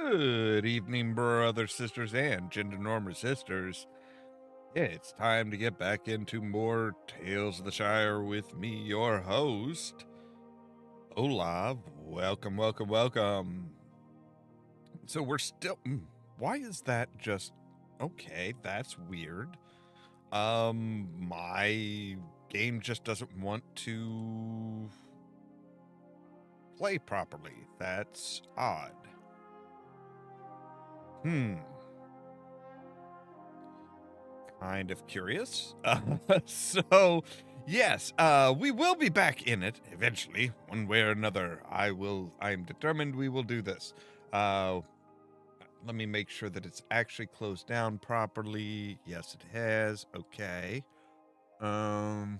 Good evening, brothers, sisters, and gender norm sisters. Yeah, it's time to get back into more Tales of the Shire with me, your host, Ollamh. Welcome, welcome, welcome. So we're still. Why is that just. Okay, that's weird. My game just doesn't want to play properly. That's odd. Kind of curious. So, yes, we will be back in it eventually, one way or another. I'm determined we will do this. Let me make sure that it's actually closed down properly. Yes, it has. Okay. All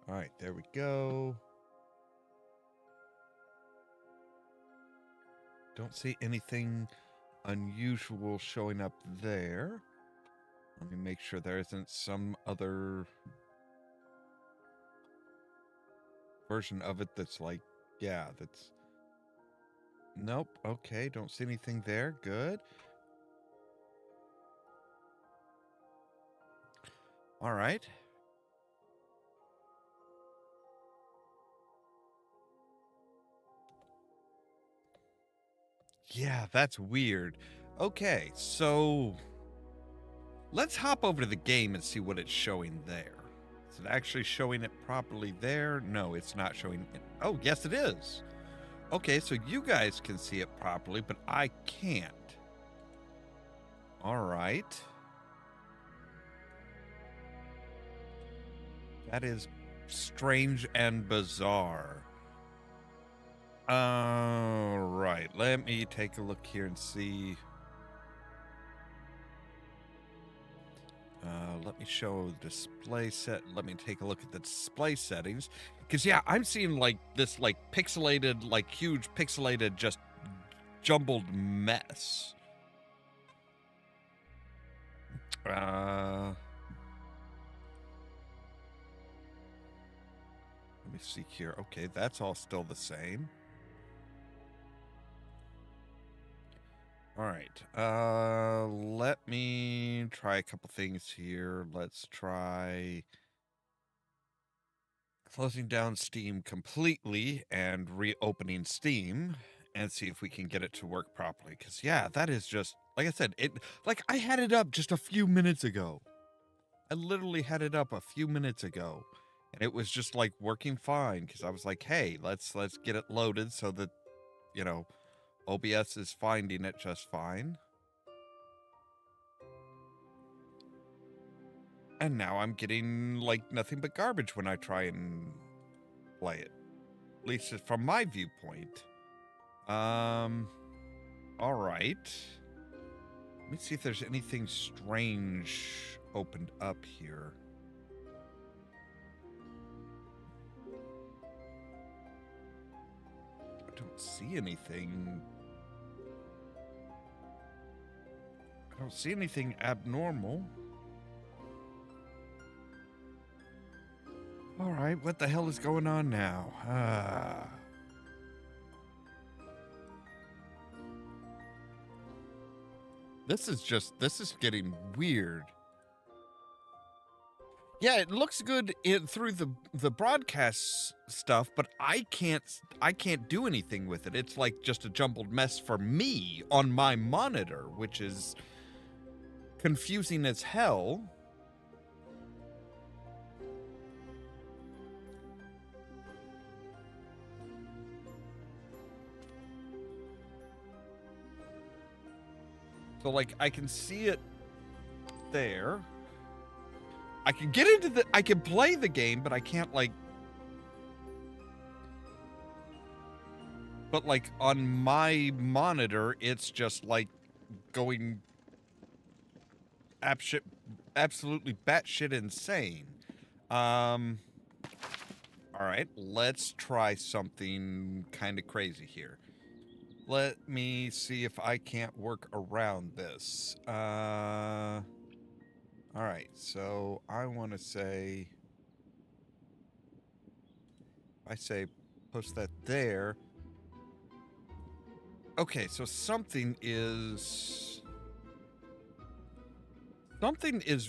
right, there we go. Don't see anything unusual showing up there. Let me make sure there isn't some other version of it that's like, yeah, that's... Nope. Okay, don't see anything there. Good. All right. Yeah, that's weird. Okay, so let's hop over to the game and see what it's showing there. Is it actually showing it properly there? No, it's not showing it. Oh, yes, it is. Okay, so you guys can see it properly, but I can't. All right. That is strange and bizarre. All right, let me take a look here and see. Let me show the display set. Let me take a look at the display settings. Because, yeah, I'm seeing, like, this, like, pixelated, like, huge pixelated, just jumbled mess. Let me see here. Okay, that's all still the same. All right. Let me try a couple things here. Let's try closing down Steam completely and reopening Steam and see if we can get it to work properly. Because, yeah, that is just, like I said, I had it up just a few minutes ago. I literally had it up a few minutes ago. And it was just, like, working fine. Because I was like, hey, let's get it loaded so that, you know, OBS is finding it just fine. And now I'm getting, like, nothing but garbage when I try and play it. At least from my viewpoint. All right. Let me see if there's anything strange opened up here. I don't see anything. I don't see anything abnormal. All right, what the hell is going on now? This is getting weird. Yeah, it looks good through the broadcast stuff, but I can't do anything with it. It's like just a jumbled mess for me on my monitor, which is confusing as hell. So, like, I can see it there. I can get into I can play the game, but I can't, like... But, like, on my monitor, it's just, like, going absolutely batshit insane. All right, let's try something kind of crazy here. Let me see if I can't work around this. All right, so I want to say... I say post that there. Okay, so something is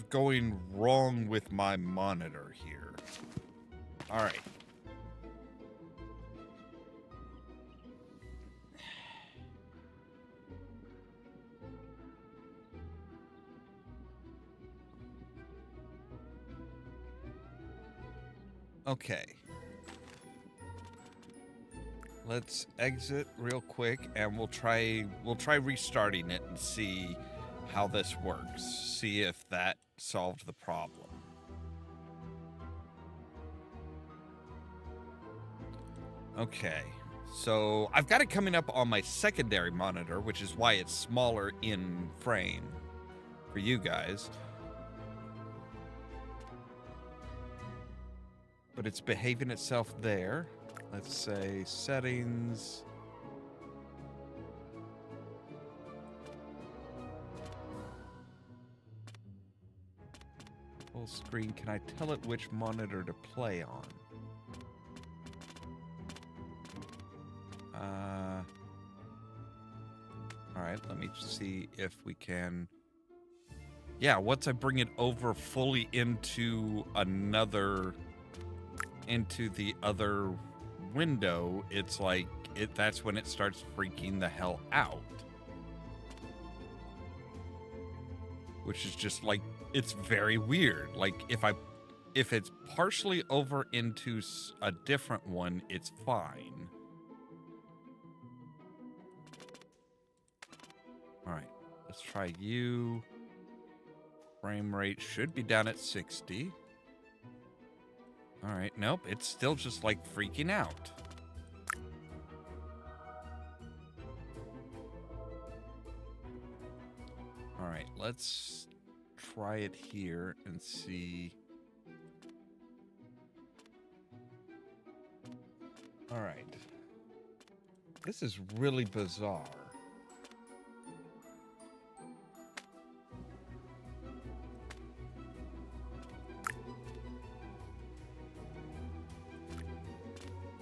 going wrong with my monitor here. All right. Okay. Let's exit real quick and we'll try restarting it and see how this works. See if that solved the problem. Okay. So I've got it coming up on my secondary monitor, which is why it's smaller in frame for you guys. But it's behaving itself there. Let's say settings. Full screen. Can I tell it which monitor to play on? All right, let me see if we can. Yeah, once I bring it over fully into the other window, it's like that's when it starts freaking the hell out. Which is just like, it's very weird. Like if it's partially over into a different one, it's fine. All right, let's try you. Frame rate should be down at 60. All right, nope, it's still just like freaking out. All right, let's try it here and see. All right. This is really bizarre.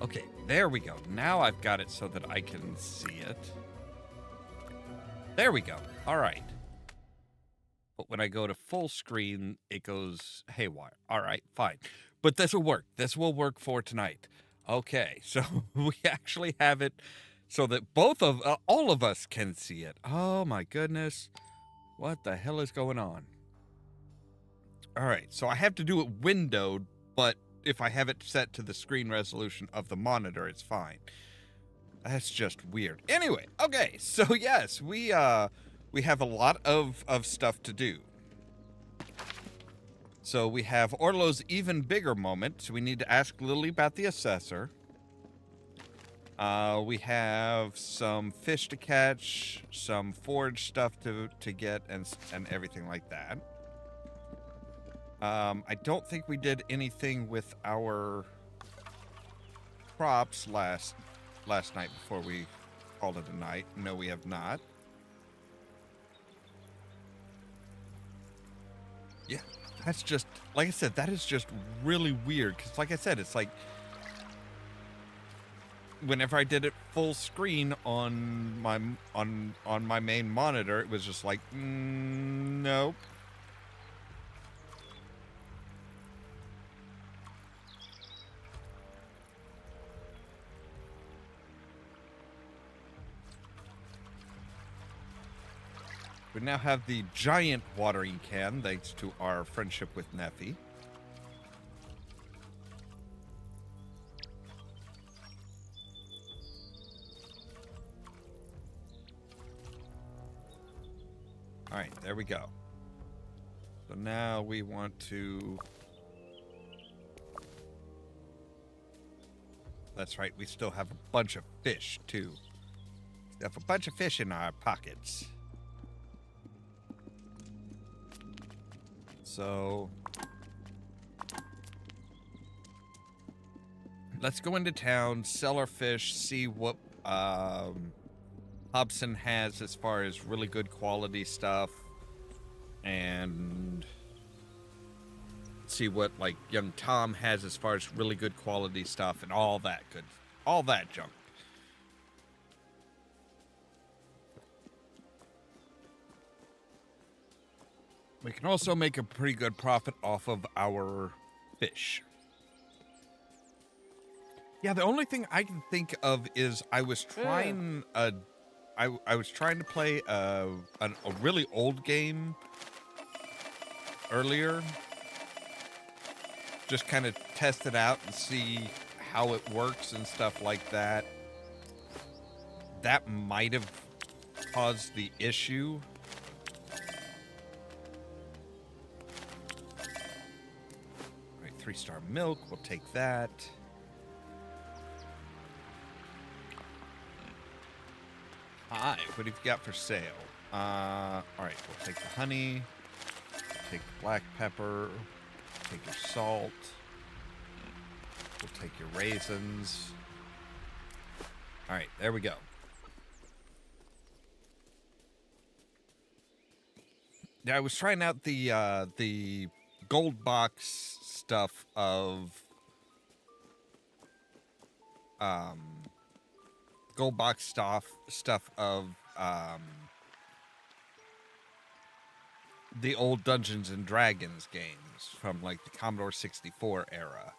Okay, there we go. Now I've got it so that I can see it. There we go. All right. But when I go to full screen, it goes haywire. All right, fine. But this will work. This will work for tonight. Okay, so we actually have it so that all of us can see it. Oh my goodness. What the hell is going on? All right, so I have to do it windowed, but if I have it set to the screen resolution of the monitor, it's fine. That's just weird. Anyway, okay, so yes, we have a lot of stuff to do. So we have Orlo's even bigger moment. So we need to ask Lily about the assessor. We have some fish to catch, some forage stuff to get, and everything like that. I don't think we did anything with our crops last night before we called it a night. No, we have not. Yeah, that's just, like I said, that is just really weird. Because like I said, it's like, whenever I did it full screen on my main monitor, it was just like, nope. We now have the giant watering can, thanks to our friendship with Neffy. All right, there we go. So now we want to... That's right, we still have a bunch of fish, too. We have a bunch of fish in our pockets. So let's go into town, sell our fish, see what Hobson has as far as really good quality stuff, and see what like young Tom has as far as really good quality stuff and all that junk. We can also make a pretty good profit off of our fish. Yeah, the only thing I can think of is I was trying I was trying to play a really old game earlier. Just kind of test it out and see how it works and stuff like that. That might have caused the issue. All right, 3-star milk, we'll take that. Hi, what have you got for sale? All right, we'll take the honey, take the black pepper, take your salt, we'll take your raisins. All right, there we go. Yeah, I was trying out the gold box stuff of gold box stuff of the old Dungeons and Dragons games from like the Commodore 64 era.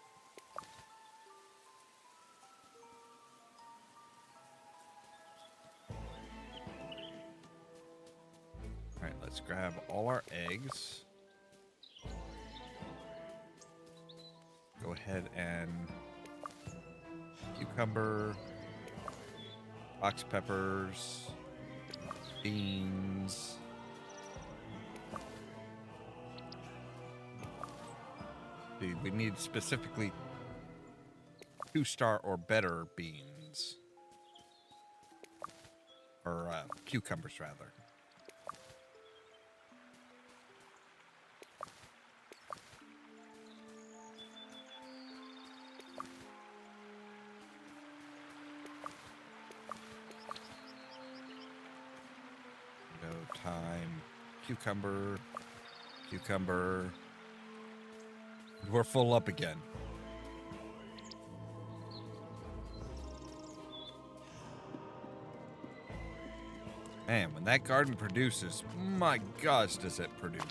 All right, let's grab all our eggs. Go ahead and cucumber, box peppers, beans. We need specifically 2-star or better beans. Or cucumbers, rather. Time, cucumber, cucumber. We're full up again. Man, when that garden produces, my gosh, does it produce.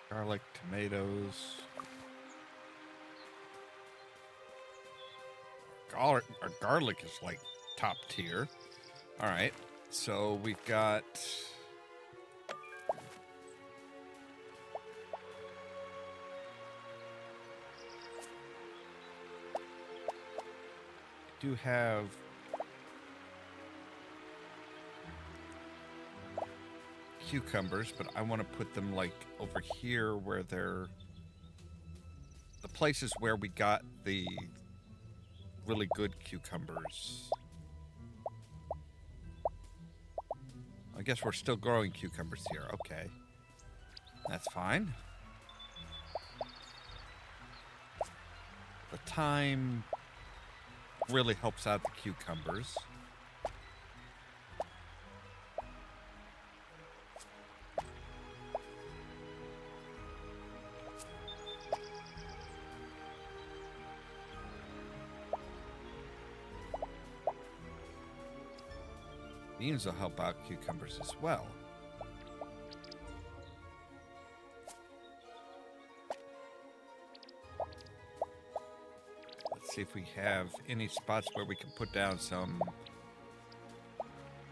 Garlic, tomatoes. Our garlic is like top tier. All right, so we've got do have cucumbers, but I want to put them like over here where they're the places where we got the really good cucumbers. I guess we're still growing cucumbers here. Okay, that's fine. The thyme really helps out the cucumbers. Beans will help out cucumbers as well. Let's see if we have any spots where we can put down some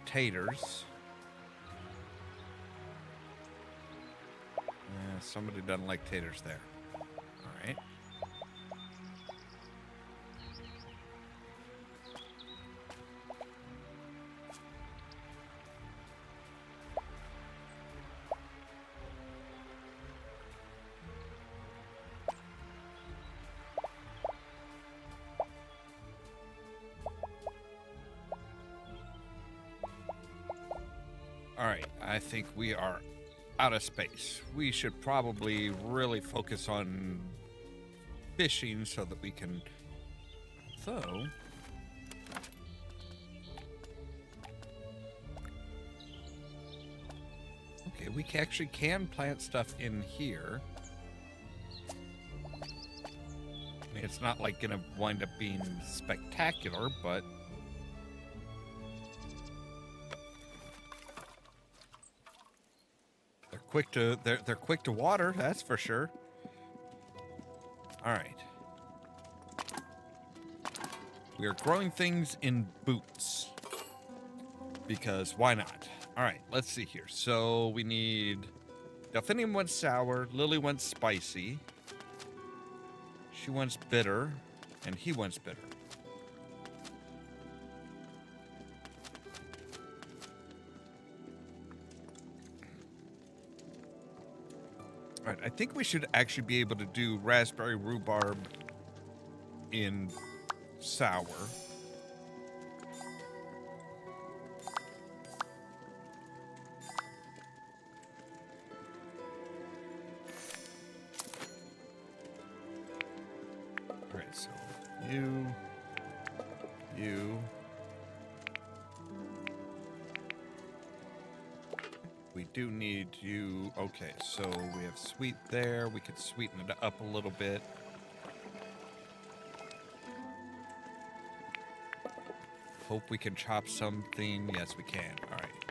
taters. Somebody doesn't like taters there. All right. All right, I think we are out of space. We should probably really focus on fishing so that we can... So... Okay, we actually can plant stuff in here. I mean, it's not like gonna wind up being spectacular, but... They're quick to water, that's for sure. All right. We are growing things in boots because why not? All right, let's see here. So we need Delphinium wants sour, Lily wants spicy. She wants bitter, and he wants bitter. All right, I think we should actually be able to do raspberry rhubarb in sour. All right, so you. We do need you. Okay, so we have sweet there. We could sweeten it up a little bit. Hope we can chop something. Yes, we can. All right.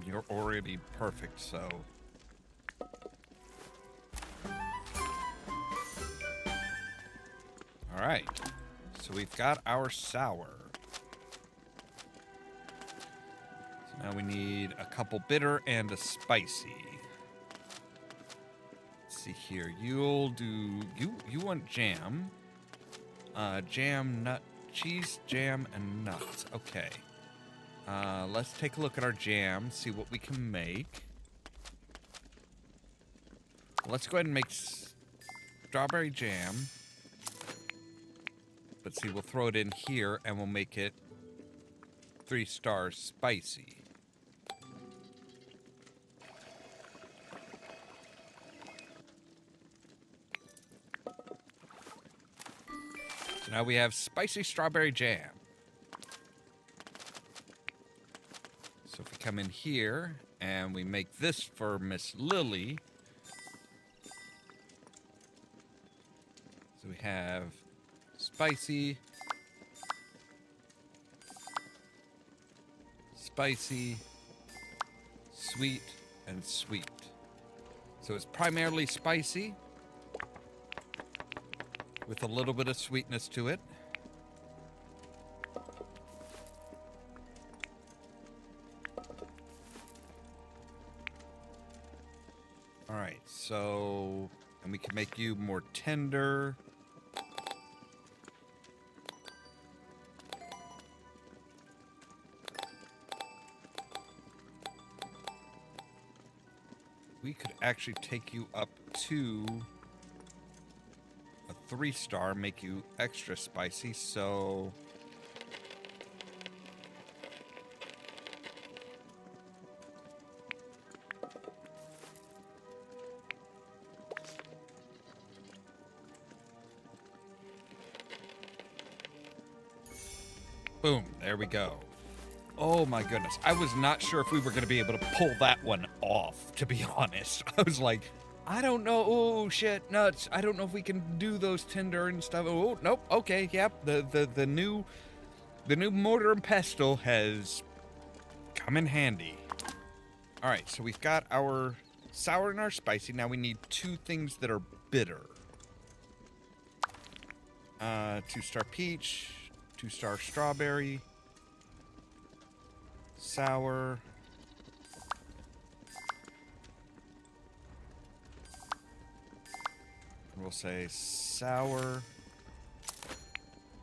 You're already perfect, so... All right. So we've got our sour. Now we need a couple bitter and a spicy. Let's see here. You'll do... You want jam. Jam, nut, cheese, jam, and nuts. Okay. Let's take a look at our jam, see what we can make. Let's go ahead and make strawberry jam. But see, we'll throw it in here, and we'll make it 3-star spicy. So now we have spicy strawberry jam. So if we come in here and we make this for Miss Lily. So we have spicy, spicy, sweet, and sweet. So it's primarily spicy with a little bit of sweetness to it. All right, so, and we can make you more tender. We could actually take you up to a 3-star, make you extra spicy, so... Boom, there we go. Oh my goodness. I was not sure if we were going to be able to pull that one off, to be honest. I was like, I don't know. Oh, shit, nuts. I don't know if we can do those tender and stuff. Oh, nope. Okay, yep. The new mortar and pestle has come in handy. All right, so we've got our sour and our spicy. Now we need 2 things that are bitter. 2-star peach, 2-star strawberry, sour, we'll say sour.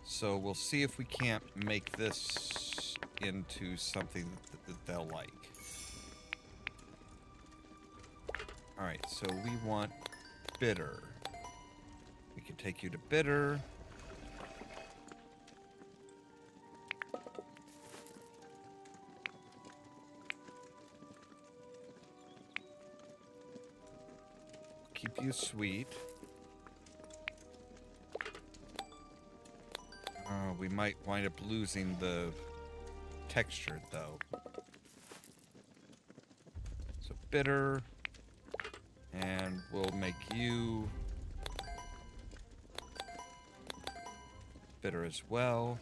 So we'll see if we can't make this into something that they'll like. All right, so we want bitter. We can take you to bitter. keep you sweet. We might wind up losing the texture, though. So bitter. And we'll make you bitter as well.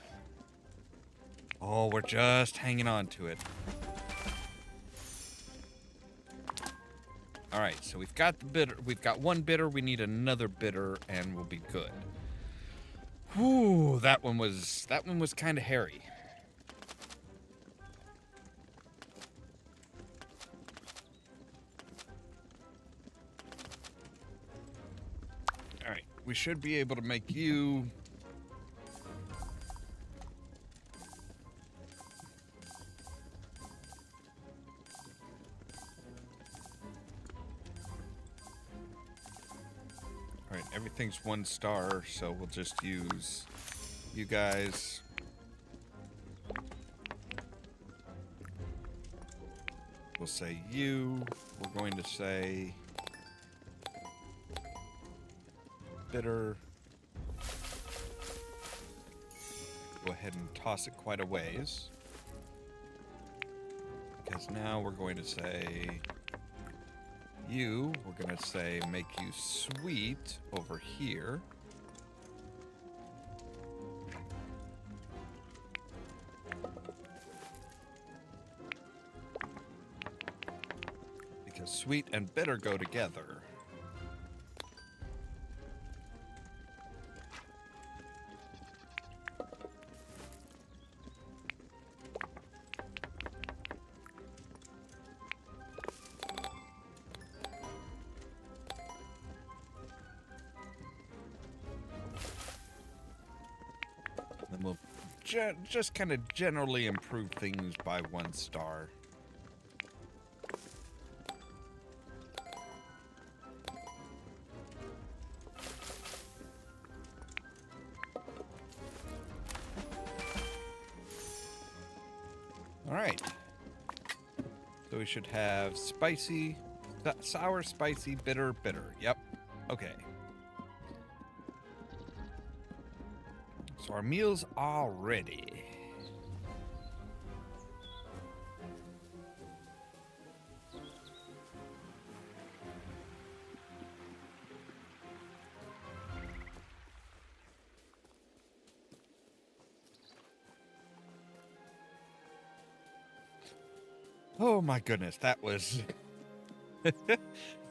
Oh, we're just hanging on to it. All right, so we've got the bitter. We've got one bitter. We need another bitter, and we'll be good. Whew, that one was kind of hairy. All right, we should be able to make you. All right, everything's 1 star, so we'll just use you guys. We'll say you. We're going to say bitter. Go ahead and toss it quite a ways. Because now we're going to say you. We're going to say make you sweet over here. Because sweet and bitter go together. Then we'll just kind of generally improve things by 1 star. All right. So we should have spicy, sour, spicy, bitter, bitter. Yep. Okay. So our meals are ready. Oh my goodness, that was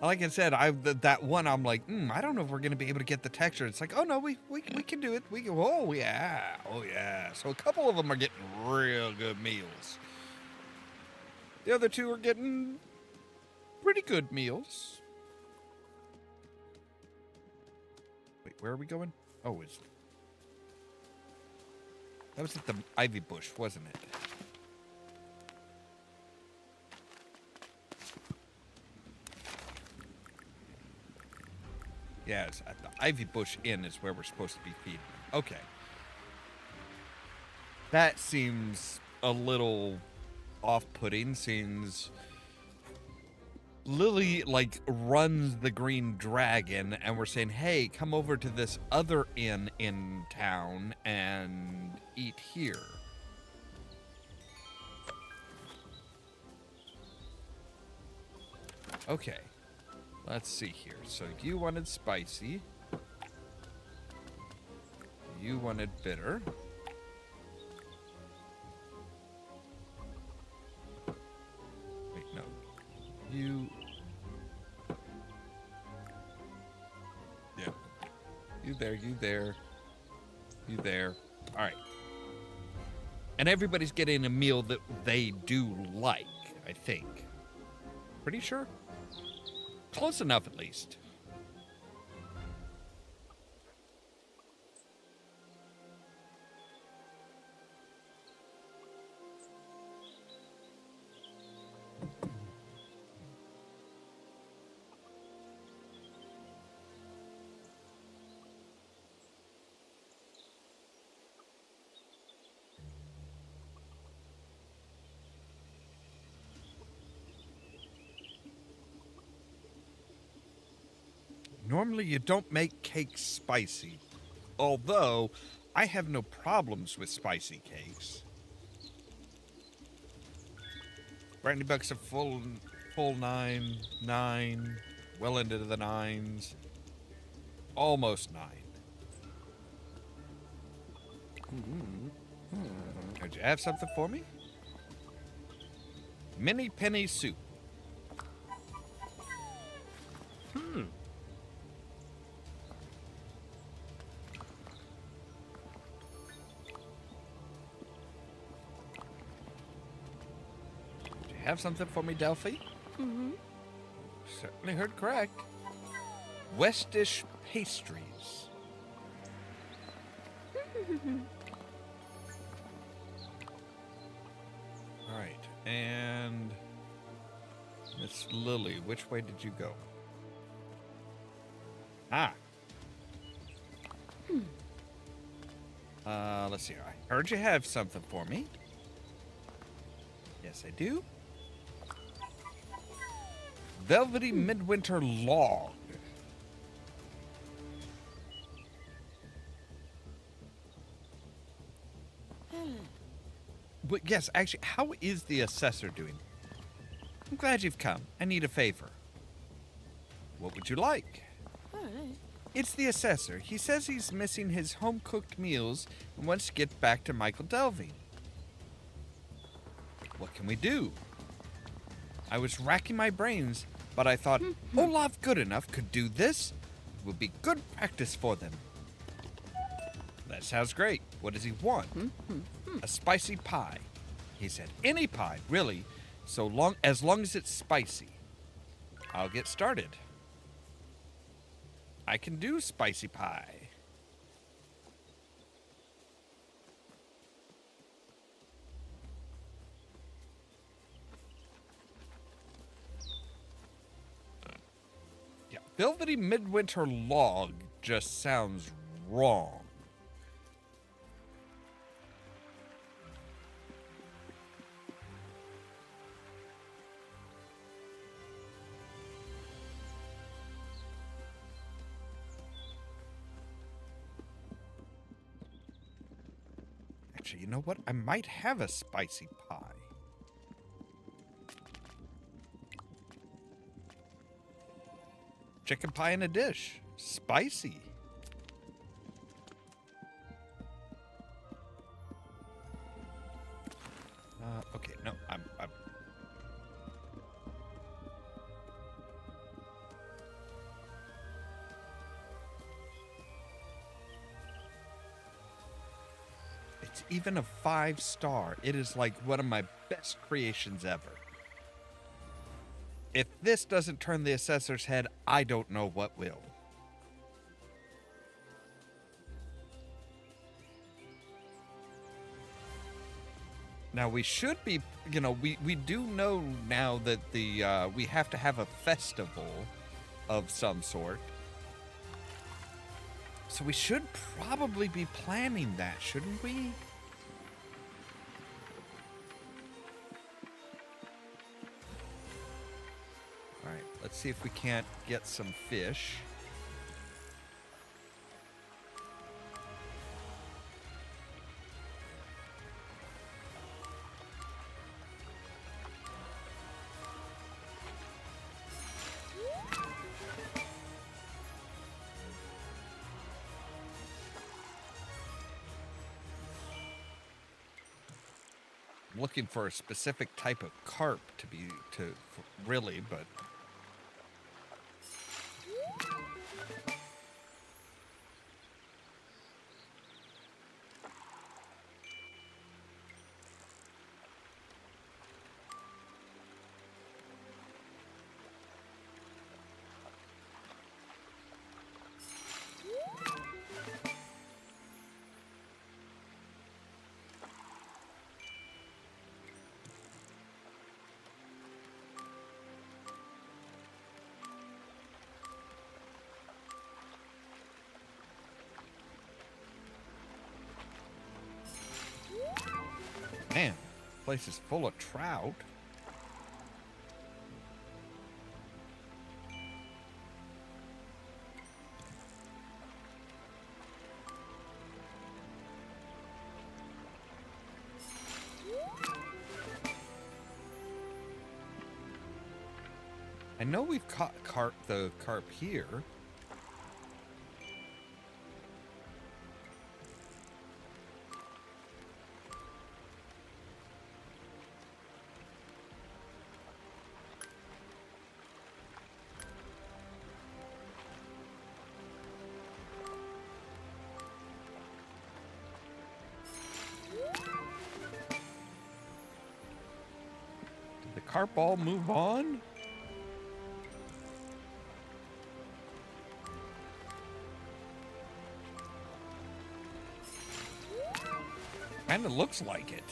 like I said, that one I'm like, I don't know if we're gonna be able to get the texture. It's like, oh no, we can do it. We can, oh yeah. So a couple of them are getting real good meals. The other 2 are getting pretty good meals. Wait, where are we going? Oh, that was at the ivy bush, wasn't it? Yes, at the Ivy Bush Inn is where we're supposed to be feeding them. Okay. That seems a little off-putting, since Lily, like, runs the Green Dragon, and we're saying, hey, come over to this other inn in town and eat here. Okay. Let's see here. So you wanted spicy. You wanted bitter. Wait, no. You... Yeah. You there, you there. You there. All right. And everybody's getting a meal that they do like, I think. Pretty sure? Close enough, at least. Normally you don't make cakes spicy. Although, I have no problems with spicy cakes. Brandy bucks are full 9, well into the 9s. Almost 9. Could you have something for me? Mini penny soup. Have something for me, Delphi? Certainly heard correct. Westish pastries. All right, and Miss Lily, which way did you go? Ah. Let's see. I heard you have something for me. Yes, I do. Velvety midwinter log. But yes, actually, how is the assessor doing? I'm glad you've come. I need a favor. What would you like? It's the assessor. He says he's missing his home-cooked meals and wants to get back to Michael Delving. What can we do? I was racking my brains, but I thought Ollamh Goodenough could do this. It would be good practice for them. That sounds great. What does he want? A spicy pie. He said any pie, really, as long as it's spicy. I'll get started. I can do spicy pie. Yeah, velvety midwinter log just sounds wrong. Actually, you know what? I might have a spicy pie. Chicken pie in a dish. Spicy. Okay, no, I'm It's even a 5-star. It is like one of my best creations ever. If this doesn't turn the assessor's head, I don't know what will. Now we should be, we do know now that we have to have a festival of some sort. So we should probably be planning that, shouldn't we? All right, let's see if we can't get some fish. Looking for a specific type of carp really, but man, this place is full of trout. I know we've caught the carp here. Did the carp all move on? Kinda looks like it.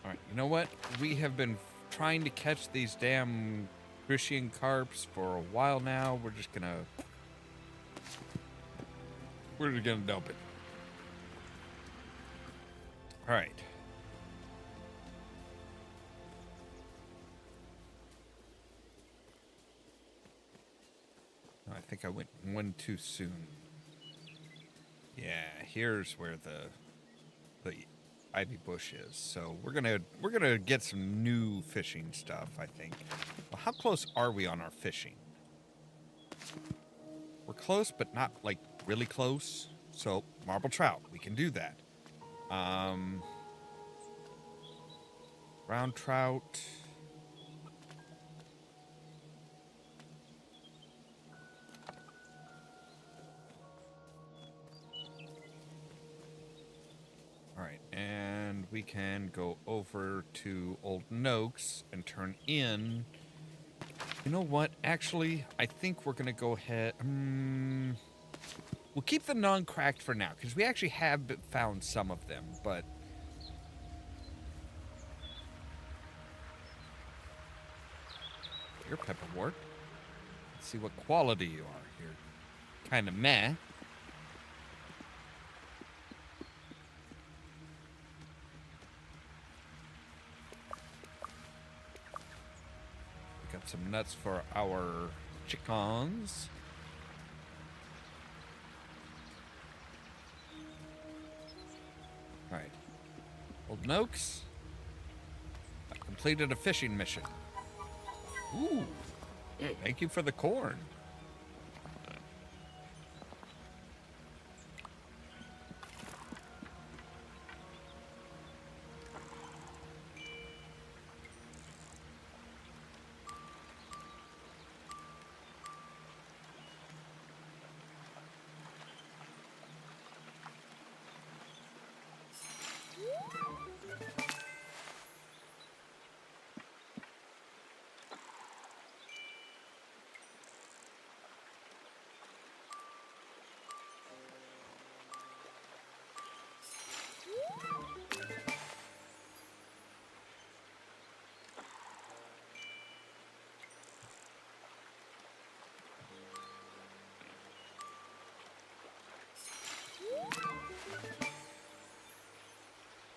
Alright, you know what? We have been trying to catch these damn Grecian carps for a while now. We're just gonna dump it. All right. I think I went one too soon. Yeah, here's where the ivy bush is. So we're gonna get some new fishing stuff, I think. Well, how close are we on our fishing? We're close, but not like really close. So marble trout, we can do that. Brown trout. All right, and we can go over to Old Noakes and turn in. You know what? Actually, I think we're gonna go ahead. We'll keep the non-cracked for now because we actually have found some of them, but. You're pepperwort. Let's see what quality you are here. Kind of meh. Got some nuts for our chickens. All right. Old Noakes. I completed a fishing mission. Ooh, thank you for the corn.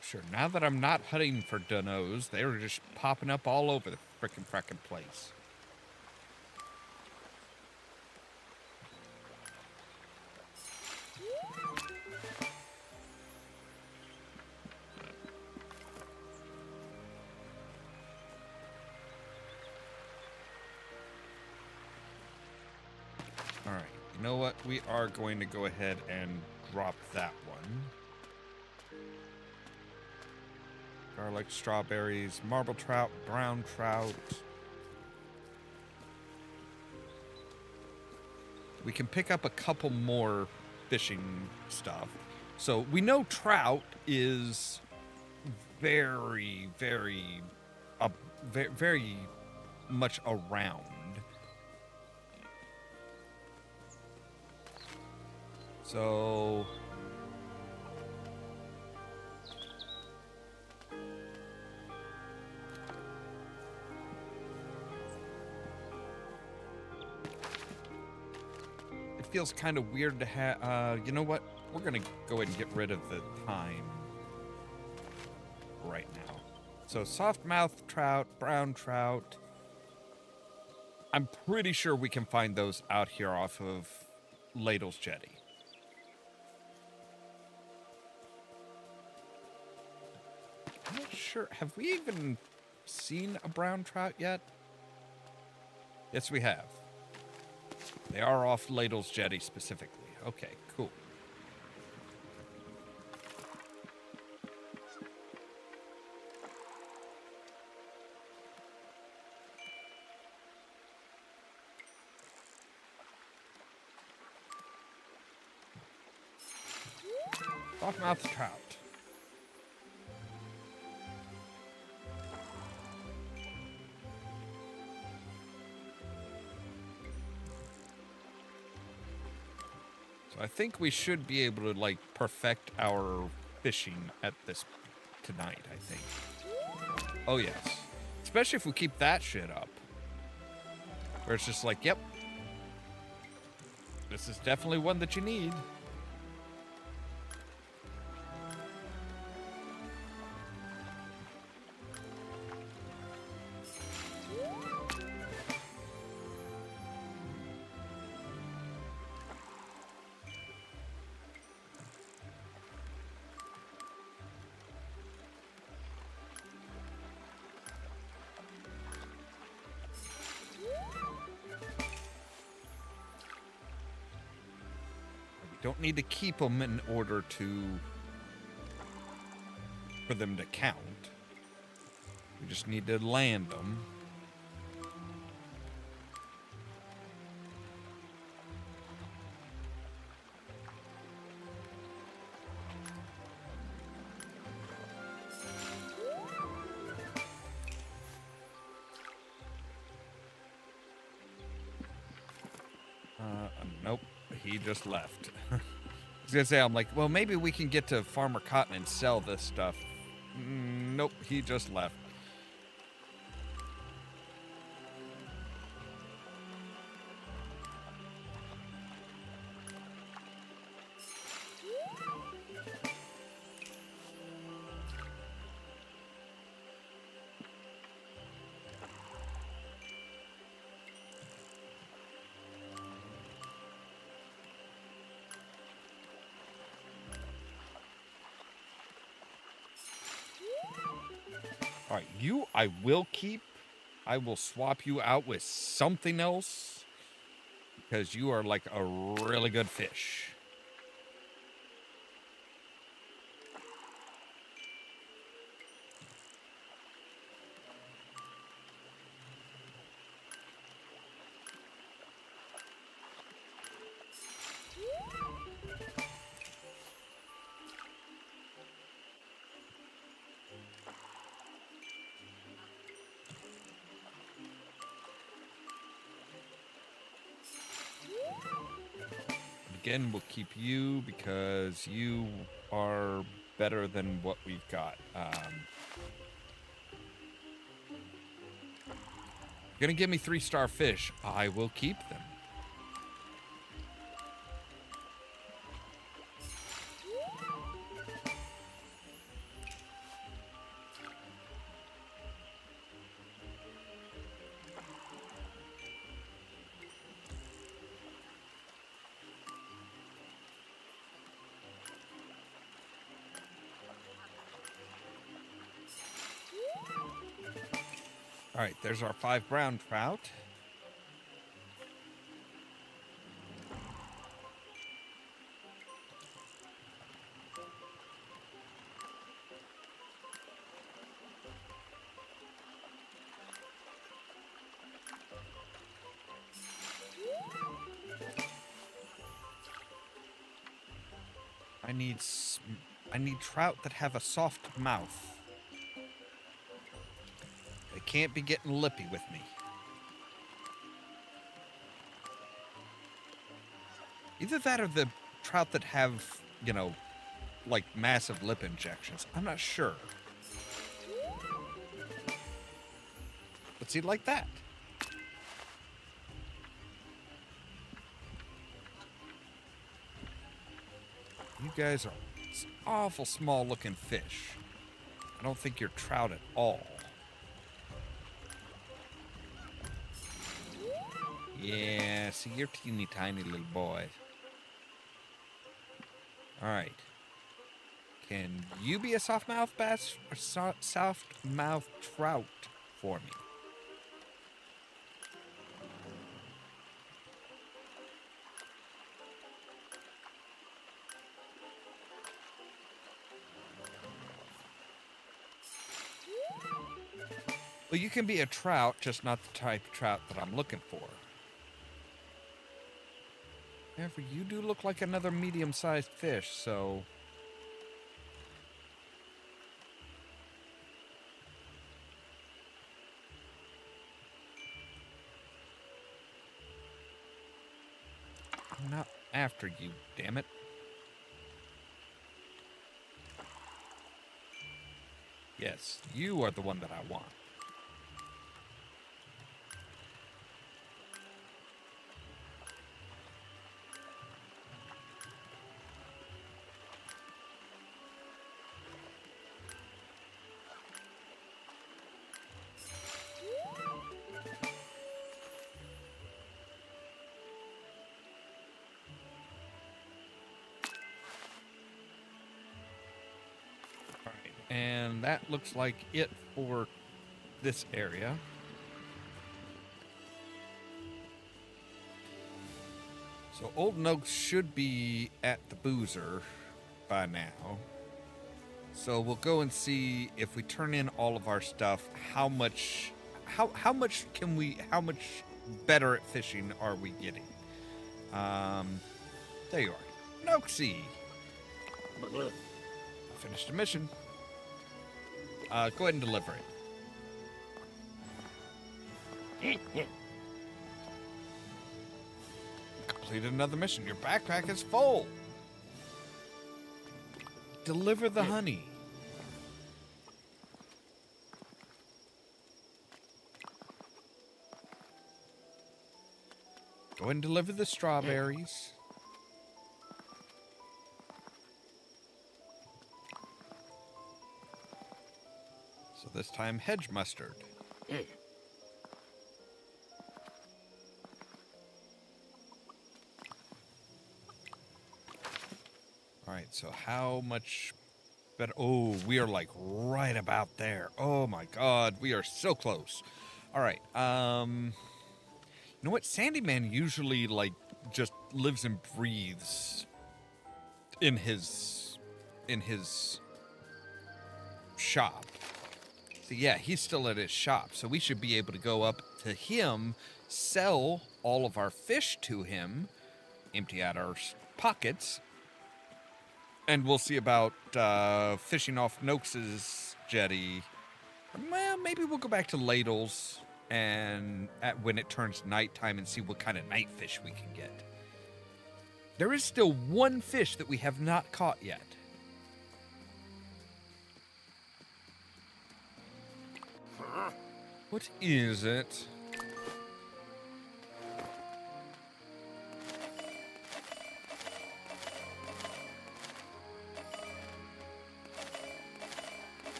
Sure, now that I'm not hunting for donos, they were just popping up all over the frickin' place. All right, you know what? We are going to go ahead and drop that one. Garlic, strawberries, marble trout, brown trout. We can pick up a couple more fishing stuff. So we know trout is very, very much around. So it feels kind of weird to have, you know what? We're going to go ahead and get rid of the thyme right now. So soft mouth trout, brown trout. I'm pretty sure we can find those out here off of Ladle's Jetty. I'm not sure. Have we even seen a brown trout yet? Yes, we have. They are off Ladle's Jetty specifically. Okay, cool. Softmouth trout. So I think we should be able to, like, perfect our fishing at this tonight, I think. Oh, yes. Especially if we keep that shit up. Where it's just like, yep. This is definitely one that you need. Don't need to keep them in order for them to count. We just need to land them. Nope, he just left. I was gonna say, I'm like, well, maybe we can get to Farmer Cotton and sell this stuff. Nope, he just left. All right, you I will keep. I will swap you out with something else because you are like a really good fish. Again, we'll keep you because you are better than what we've got. You're gonna give me 3-star fish. I will keep them. All right, there's our 5 brown trout. I need trout that have a soft mouth. They can't be getting lippy with me. Either that or the trout that have, you know, like massive lip injections. I'm not sure. But see, like that. You guys are awful small looking fish. I don't think you're trout at all. Yeah, see, you're teeny tiny little boy. All right. Can you be a soft-mouth bass or soft-mouth trout for me? Well, you can be a trout, just not the type of trout that I'm looking for. However, you do look like another medium-sized fish, so... I'm not after you, damn it. Yes, you are the one that I want. And that looks like it for this area. So Old Noakes should be at the Boozer by now. So we'll go and see if we turn in all of our stuff, how much better at fishing are we getting? There you are. Noakesy. Finished the mission. Go ahead and deliver it. Completed another mission. Your backpack is full. Deliver the honey. Go ahead and deliver the strawberries. So this time, hedge mustard. Alright, so how much better? Oh, we are like right about there. Oh my god, we are so close. Alright, you know what? Sandyman usually, like, just lives and breathes in his shop. So yeah, he's still at his shop, so we should be able to go up to him, sell all of our fish to him, empty out our pockets, and we'll see about fishing off Noakes's jetty. Well, maybe we'll go back to Ladles and when it turns nighttime and see what kind of night fish we can get. There is still one fish that we have not caught yet. What is it?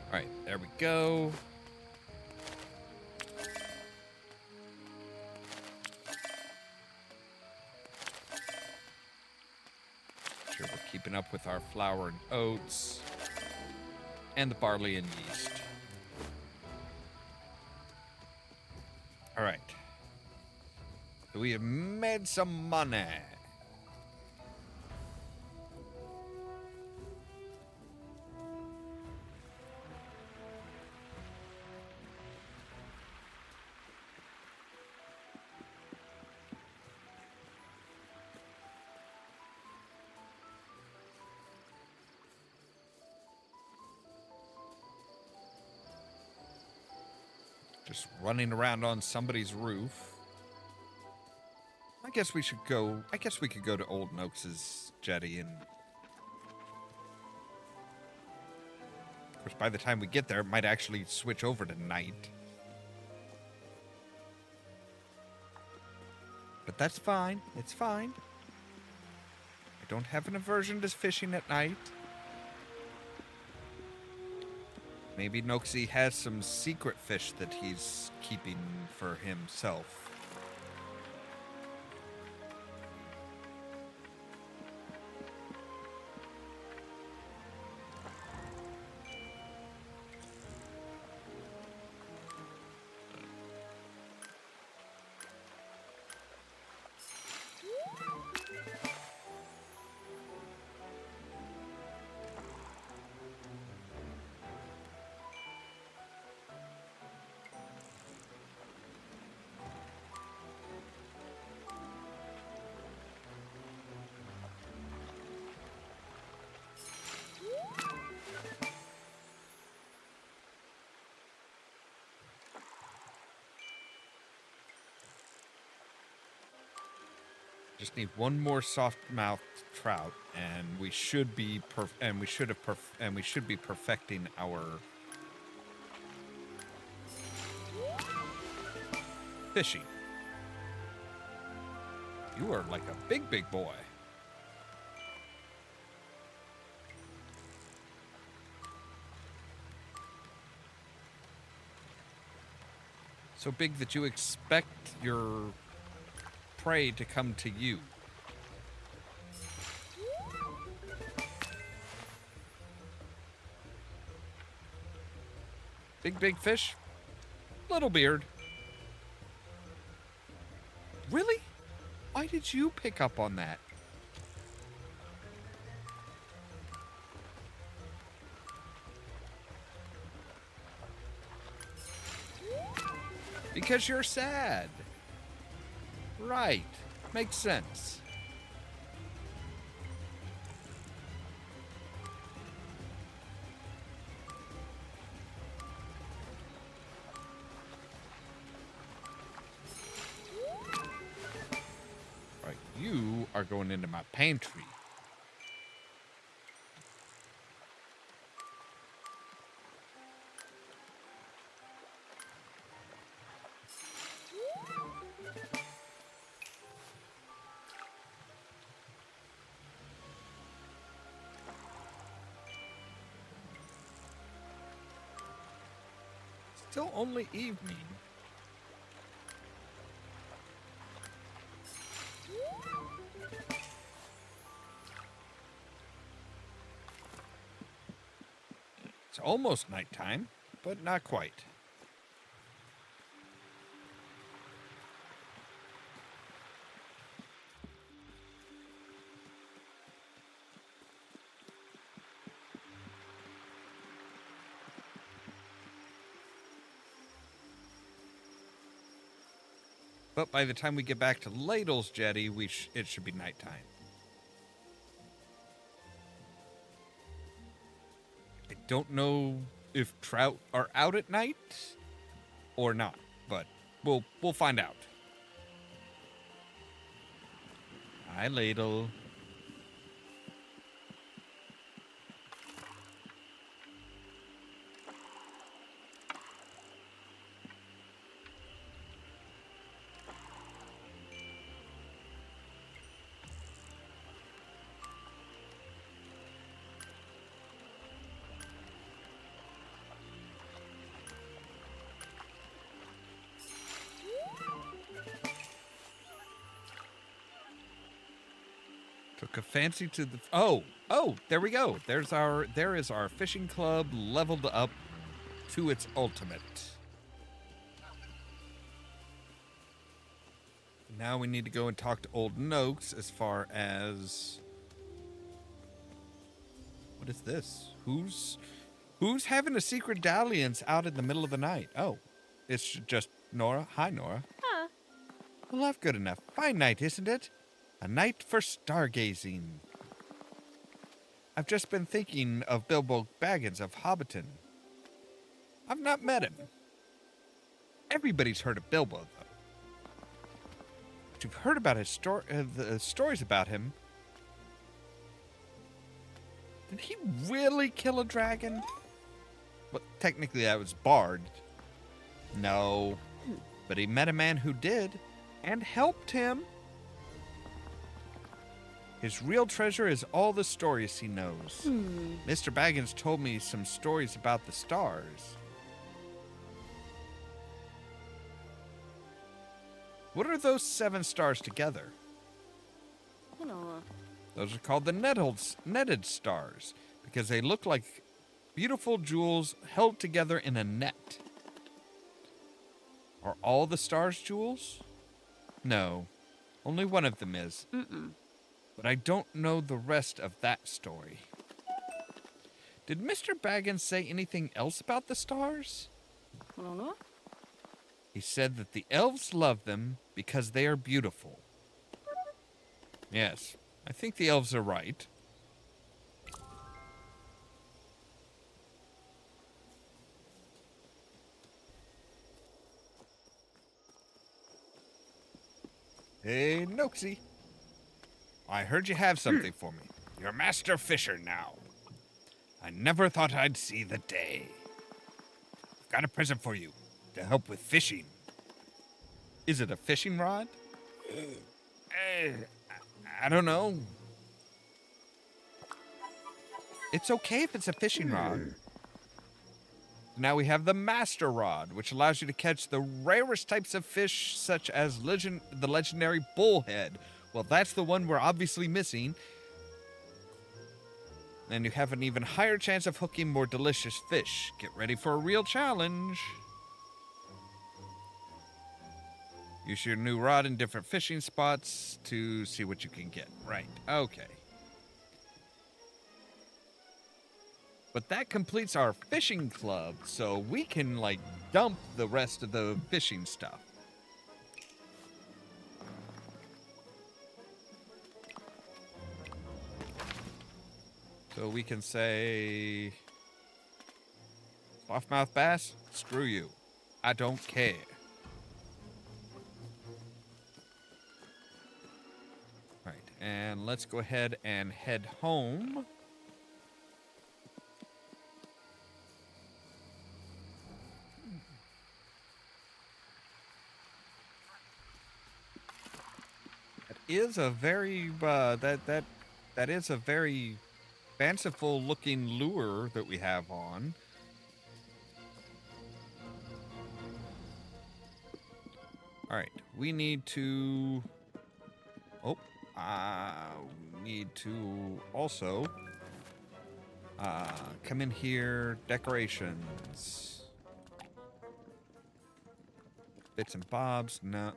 All right, there we go. Sure, we're keeping up with our flour and oats. And the barley and yeast. All right. So we have made some money. Just running around on somebody's roof. I guess we could go to Old Noakes's jetty and... Of course, by the time we get there, it might actually switch over to night. But that's fine. It's fine. I don't have an aversion to fishing at night. Maybe Noxie has some secret fish that he's keeping for himself. Just need one more soft-mouthed trout, and we should be perfecting our fishing. You are like a big boy. So big that you expect your prey to come to you. Big fish, little beard. Really? Why did you pick up on that? Because you're sad. Right. Makes sense. Right, you are going into my pantry. Still only evening. It's almost nighttime, but not quite. But by the time we get back to Ladle's Jetty, it should be nighttime. I don't know if trout are out at night or not, but we'll find out. Hi, Ladle. Took a fancy to the... Oh, there we go. There is our fishing club leveled up to its ultimate. Now we need to go and talk to Old Noakes as far as... What is this? Who's having a secret dalliance out in the middle of the night? Oh, it's just Nora. Hi, Nora. Huh. Well, that's good enough. Fine night, isn't it? A night for stargazing. I've just been thinking of Bilbo Baggins of Hobbiton. I've not met him. Everybody's heard of Bilbo, though. But you've heard about his the stories about him. Did he really kill a dragon? Well, technically that was Bard. No. But he met a man who did, and helped him. His real treasure is all the stories he knows. Mr. Baggins told me some stories about the stars. What are those 7 stars together? Those are called the netted stars because they look like beautiful jewels held together in a net. Are all the stars jewels? No, only one of them is. But I don't know the rest of that story. Did Mr. Baggins say anything else about the stars? He said that the elves love them because they are beautiful. Yes, I think the elves are right. Hey, Noxie. I heard you have something for me. You're Master Fisher now. I never thought I'd see the day. I've got a present for you to help with fishing. Is it a fishing rod? I don't know. It's okay if it's a fishing rod. Now we have the Master Rod, which allows you to catch the rarest types of fish, such as the legendary bullhead. Well, that's the one we're obviously missing. And you have an even higher chance of hooking more delicious fish. Get ready for a real challenge. Use your new rod in different fishing spots to see what you can get. Right, okay. But that completes our fishing club, so we can, like, dump the rest of the fishing stuff. So we can say, softmouth bass, screw you. I don't care. All right, and let's go ahead and head home. That is a very that is a very fanciful looking lure that we have on. All right, we need to need to also come in here, decorations, bits and bobs. No,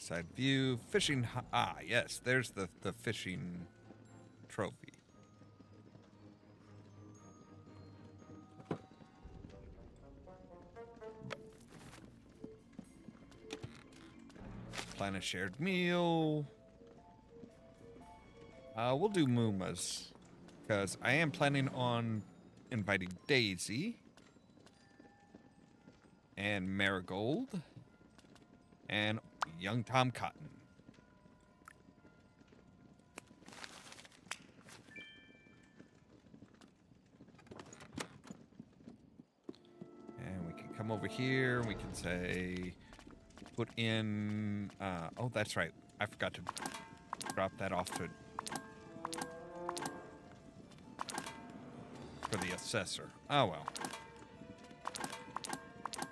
side view, fishing. Yes, there's the fishing trophy. Plan a shared meal. We'll do Mooma's, because I am planning on inviting Daisy and Marigold and young Tom Cotton. And we can come over here. We can say, put in, oh, that's right. I forgot to drop that off to for the assessor. Oh, well.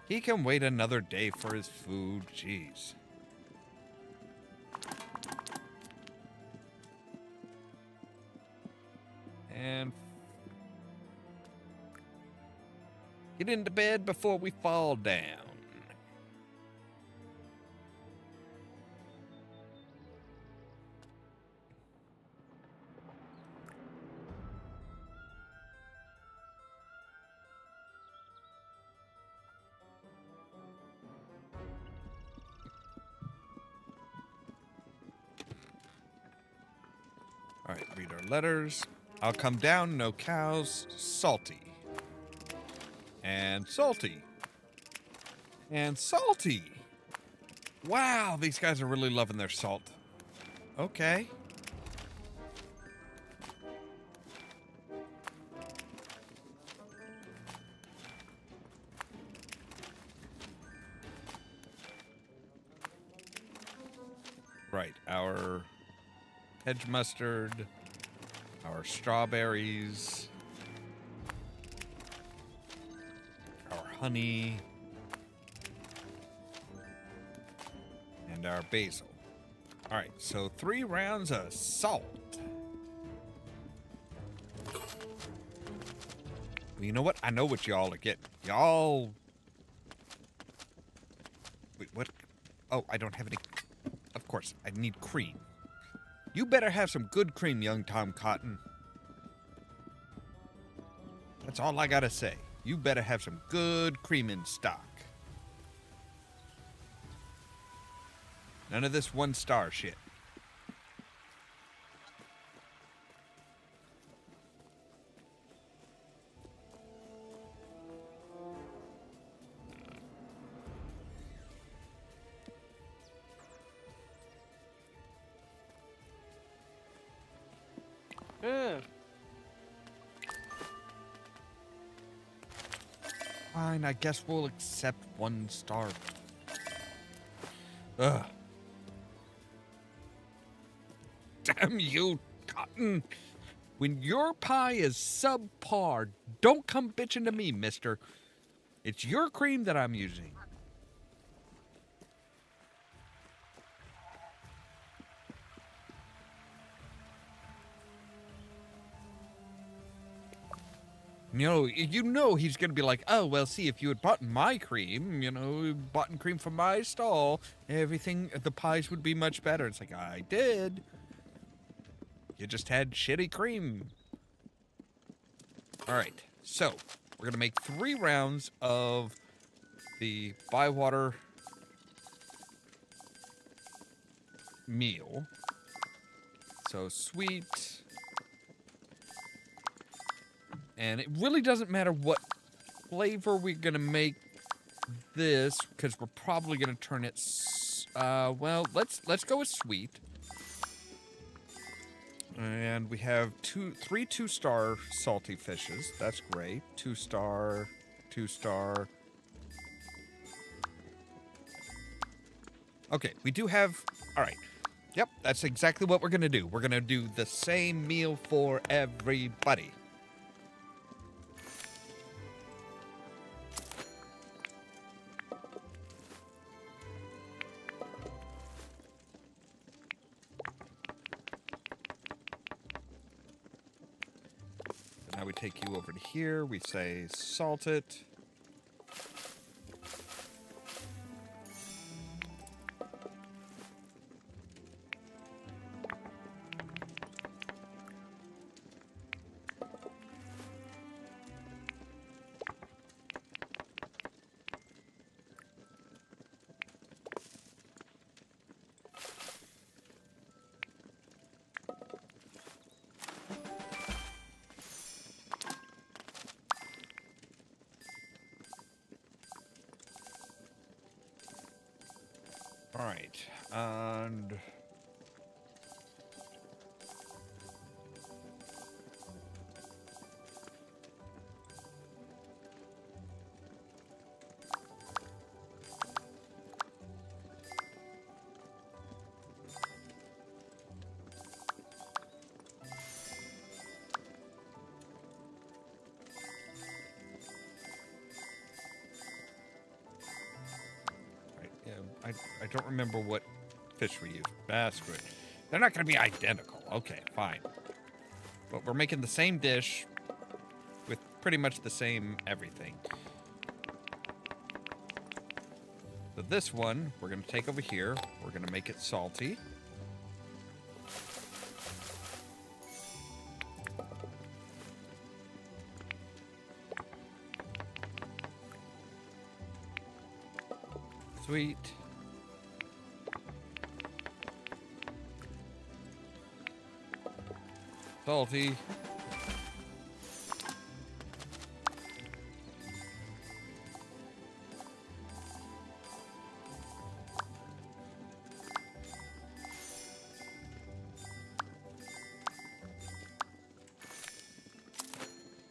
He can wait another day for his food. Jeez. And get into bed before we fall down. All right, read our letters. I'll come down, no cows, salty. And salty. And salty. Wow, these guys are really loving their salt. Okay. right, our hedge mustard, our strawberries, our honey, and our basil. All right, so 3 rounds of salt. Well, you know what? I know what y'all are getting. Y'all... Wait, what? Oh, I don't have any... Of course, I need cream. You better have some good cream, young Tom Cotton. That's all I gotta say. You better have some good cream in stock. None of this 1-star shit. Fine, I guess we'll accept 1 star. Ugh. Damn you, Cotton. When your pie is subpar, don't come bitching to me, mister. It's your cream that I'm using. You know he's going to be like, oh, well, see, if you had bought my cream, bought cream from my stall, everything, the pies would be much better. It's like, I did. You just had shitty cream. All right, so we're going to make 3 rounds of the Bywater meal. So sweet... And it really doesn't matter what flavor we're going to make this, because we're probably going to turn it... well, let's go with sweet. And we have 3 2-star salty fishes. That's great. 2-star, 2-star. Okay, we do have... All right. Yep, that's exactly what we're going to do. We're going to do the same meal for everybody. Now we take you over to here, we say salt it. All right, and I don't remember what fish we used. That's good. They're not going to be identical. Okay, fine. But we're making the same dish with pretty much the same everything. So this one, we're going to take over here. We're going to make it salty. Sweet. Salty.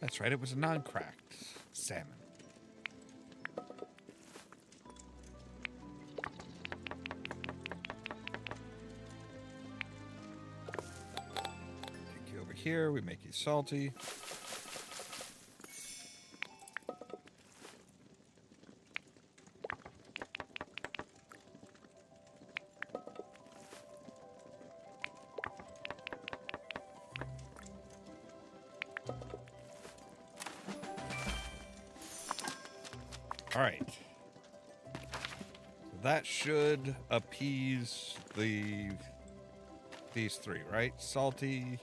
That's right, it was a non-cracked salmon. here. We make you salty. All right. That should appease these three, right? Salty,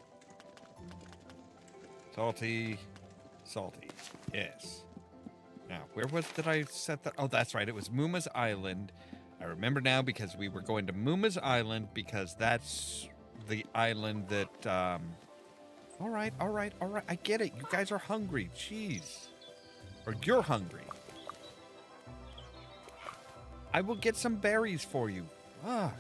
salty, salty. Yes. Now, did I set that? Oh, that's right. It was Muma's Island. I remember now because we were going to Muma's Island because that's the island that, all right. I get it. You guys are hungry. Jeez. Or you're hungry. I will get some berries for you. Fuck.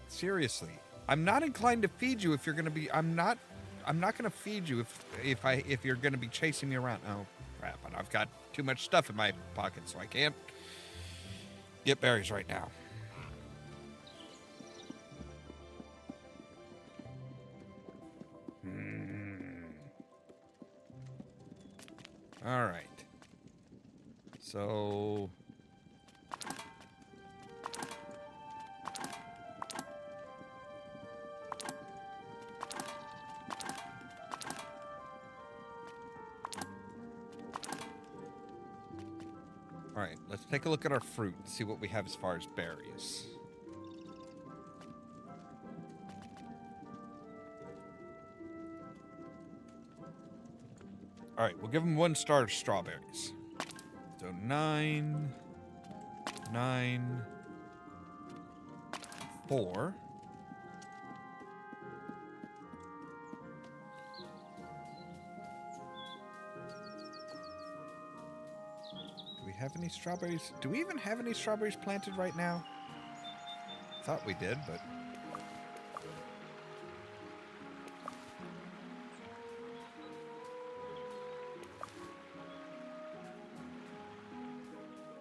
Seriously. I'm not inclined to feed you if you're gonna be I'm not gonna feed you if you're gonna be chasing me around. Oh crap, and I've got too much stuff in my pocket, so I can't get berries right now. All right. So all right, let's take a look at our fruit and see what we have as far as berries. All right, we'll give them 1 star of strawberries. So 9, 4. Do we have any strawberries? Do we even have any strawberries planted right now? Thought we did, but...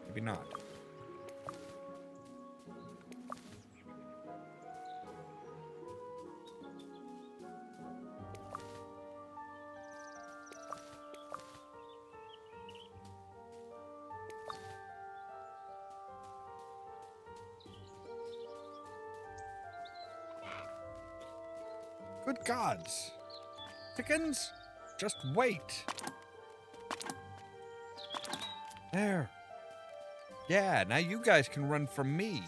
maybe not. Good gods! Chickens, just wait! There. Yeah, now you guys can run from me.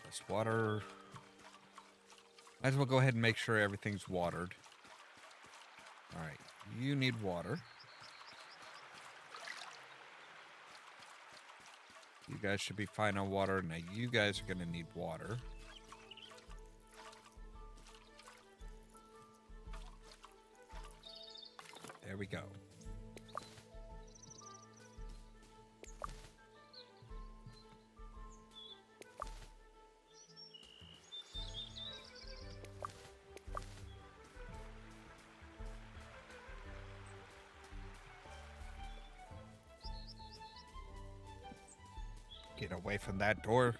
Let's water. Might as well go ahead and make sure everything's watered. All right, you need water. You guys should be fine on water. Now you guys are going to need water. There we go. Get away from that door.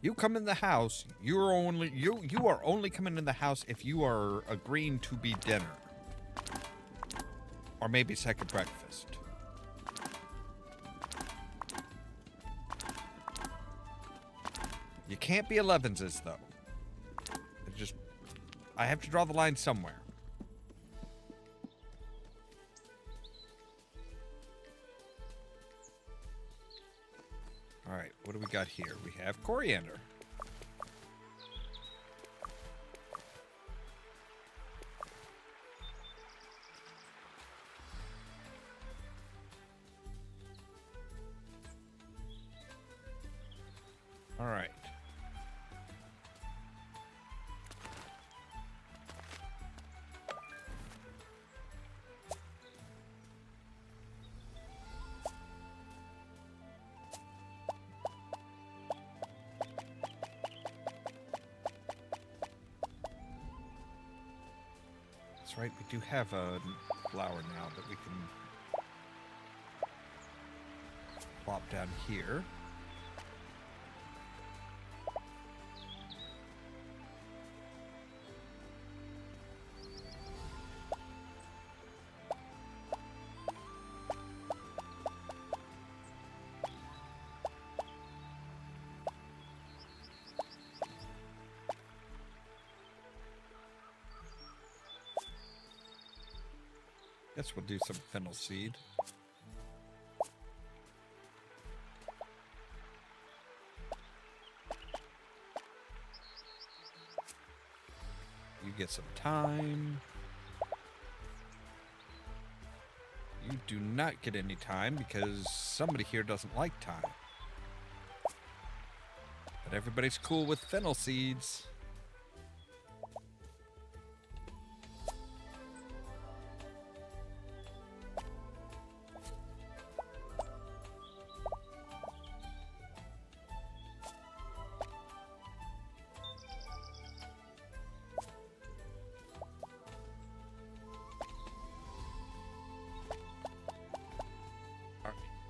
You come in the house. You are only coming in the house if you are agreeing to be dinner. Or maybe second breakfast. You can't be 11s though. I have to draw the line somewhere. All right, what do we got here? We have coriander. All right. That's right, we do have a flower now that we can... Plop down here. Guess we'll do some fennel seed. You get some thyme. You do not get any thyme because somebody here doesn't like thyme. But everybody's cool with fennel seeds.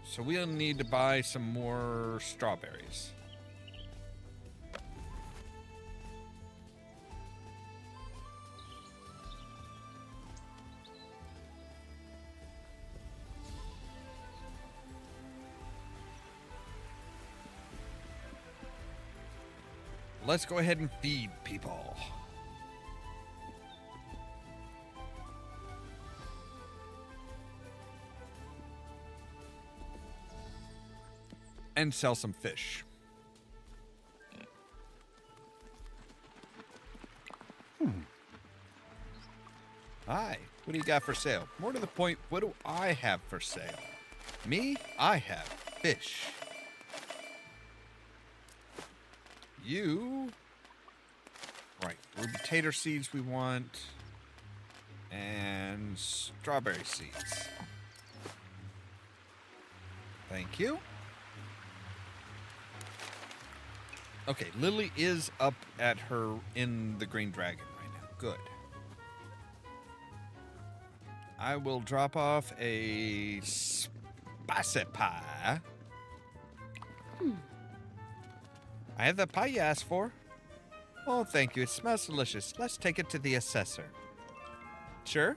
So we'll need to buy some more strawberries. Let's go ahead and feed people. And sell some fish. Hi, what do you got for sale? More to the point, what do I have for sale? Me? I have fish. You? Right, ruby tater seeds we want. And strawberry seeds. Thank you. Okay, Lily is up at her in the Green Dragon right now. Good. I will drop off a spicy pie. I have the pie you asked for. Oh, thank you. It smells delicious. Let's take it to the assessor. Sure.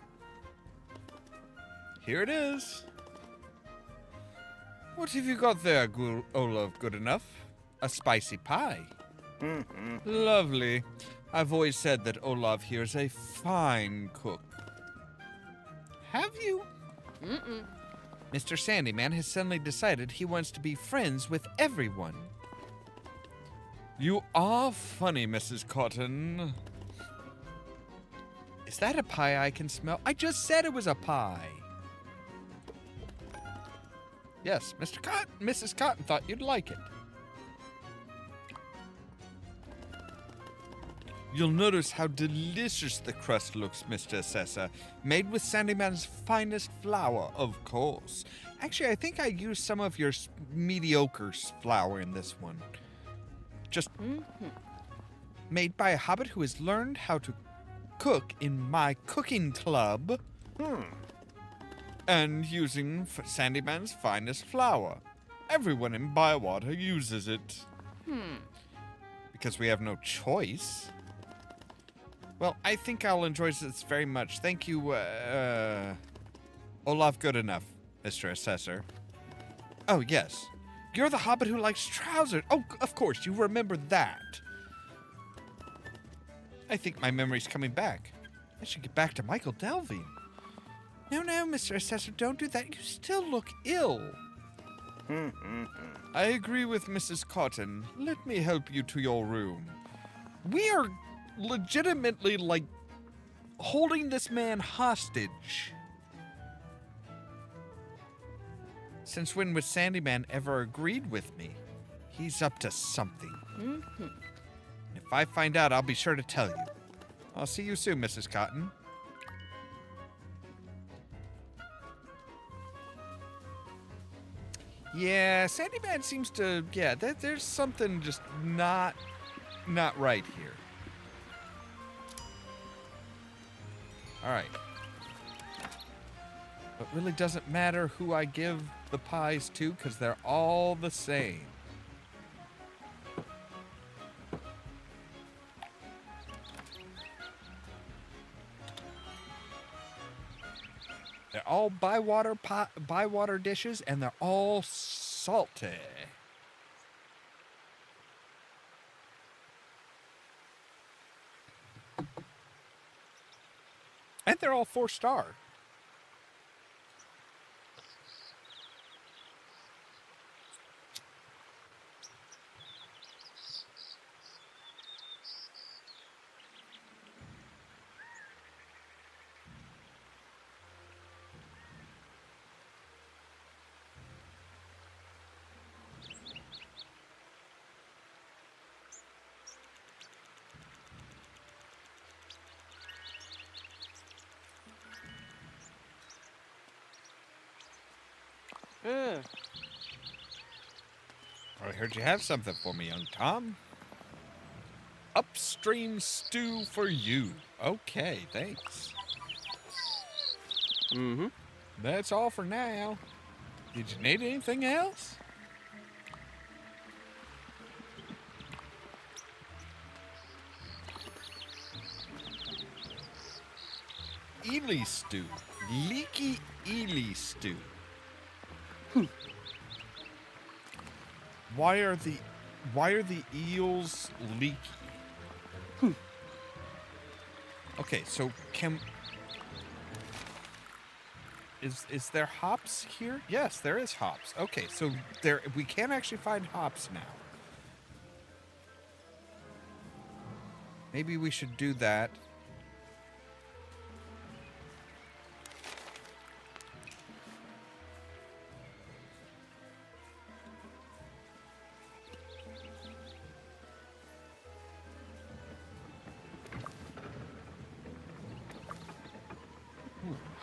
Here it is. What have you got there, Ollamh? Good enough? A spicy pie. Lovely. I've always said that Ollamh here is a fine cook. Have you? Mr. Sandyman has suddenly decided he wants to be friends with everyone. You are funny, Mrs. Cotton. Is that a pie I can smell? I just said it was a pie. Yes, Mrs. Cotton thought you'd like it. You'll notice how delicious the crust looks, Mr. Assessor. Made with Sandyman's finest flour, of course. Actually, I think I used some of your mediocre flour in this one. Just made by a hobbit who has learned how to cook in my cooking club. And using Sandyman's finest flour. Everyone in Bywater uses it. Because we have no choice. Well, I think I'll enjoy this very much. Thank you, Ollamh good enough, Mr. Assessor. Oh, yes. You're the hobbit who likes trousers. Oh, of course, you remember that. I think my memory's coming back. I should get back to Michael delving. No, Mr. Assessor, don't do that. You still look ill. I agree with Mrs. Cotton. Let me help you to your room. We are legitimately, like, holding this man hostage. Since when was Sandyman ever agreed with me? He's up to something. If I find out, I'll be sure to tell you. I'll see you soon, Mrs. Cotton. Yeah, Sandyman seems to, there's something just not right here. All right. It really doesn't matter who I give the pies too, because they're all the same. They're all by water dishes, and they're all salty. And they're all 4-star. Yeah. I heard you have something for me, young Tom. Upstream stew for you. Okay, thanks. Mm-hmm. That's all for now. Did you need anything else? Ely stew. Leaky ely stew. Why are the eels leaky? Okay, so is there hops here? Yes, there is hops. Okay, so we can actually find hops now. Maybe we should do that.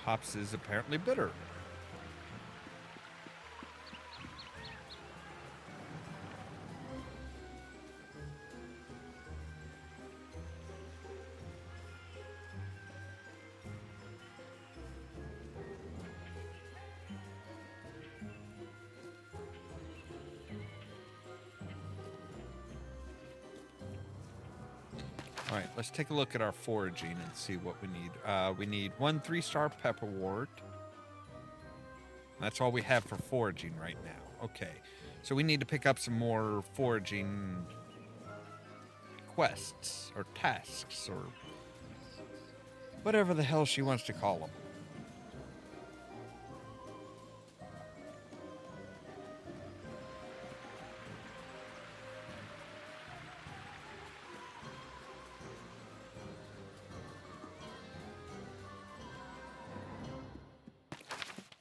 Hops is apparently bitter. All right, let's take a look at our foraging and see what we need. We need 1 3-star pepperwort. That's all we have for foraging right now. Okay, so we need to pick up some more foraging quests or tasks or whatever the hell she wants to call them.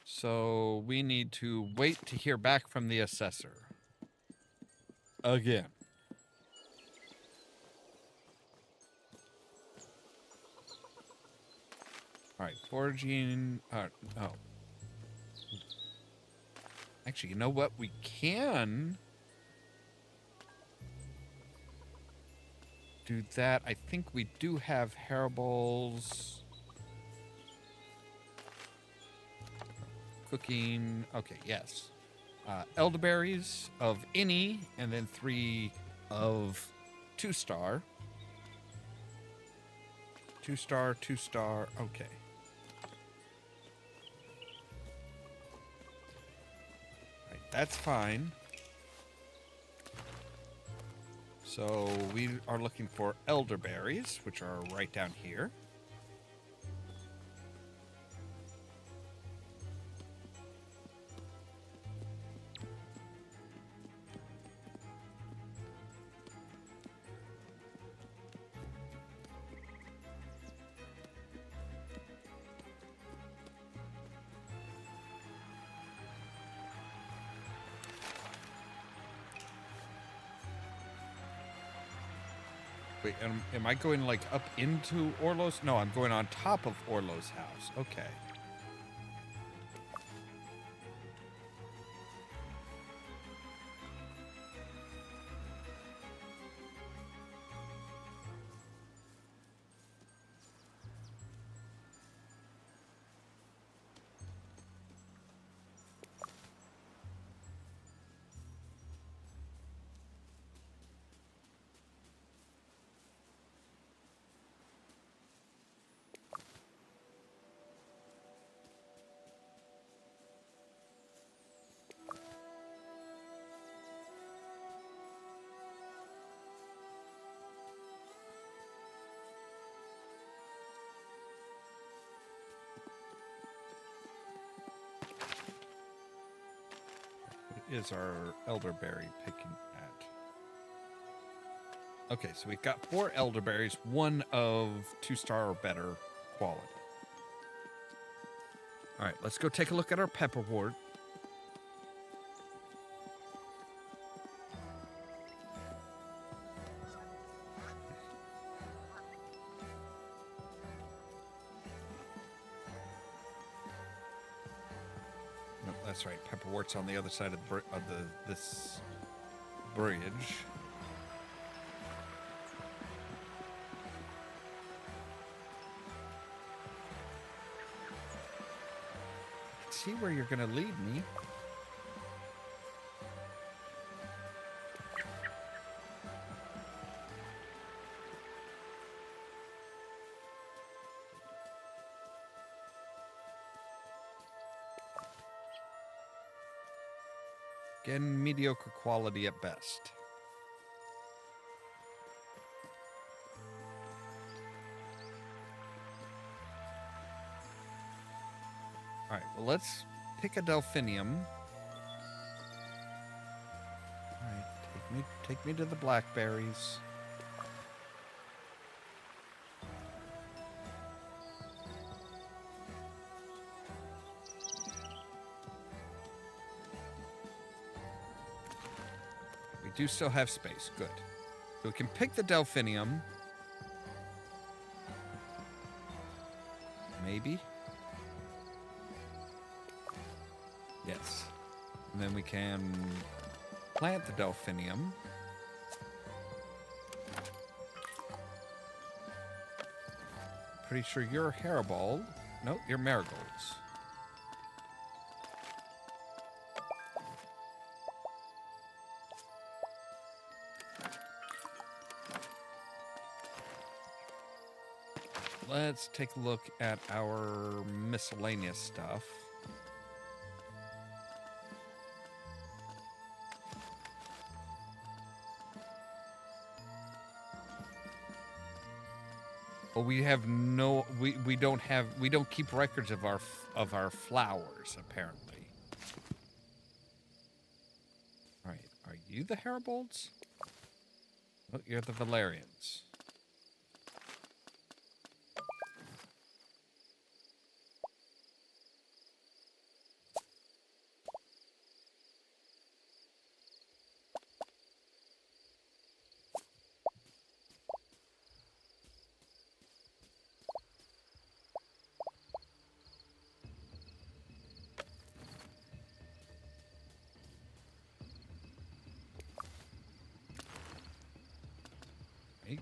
So we need to wait to hear back from the assessor. Again. All right, foraging. Oh. Actually, you know what? We can do that. I think we do have Haribo's. Cooking. Okay, yes. Elderberries of any, and then 3 of 2-star. 2-star, 2-star. Okay. Right, that's fine. So we are looking for elderberries, which are right down here. Wait, am I going like up into Orlo's? No, I'm going on top of Orlo's house. Okay. is our elderberry picking at? Okay, so we've got 4 elderberries, 1 of 2-star or better quality. All right, let's go take a look at our pepperwort. Nope, that's right. Pepperwort's on the other side of this bridge. See where you're gonna lead me. Again, mediocre quality at best. All right, well, let's pick a delphinium. All right, take me to the blackberries. We do still have space. Good. So we can pick the delphinium. Maybe. Yes. And then we can plant the delphinium. Pretty sure you're Haribold. No, you're marigolds. Let's take a look at our miscellaneous stuff. Well, we have no, we don't keep records of our flowers, apparently. All right, are you the Haribolds? Oh, you're the Valerians.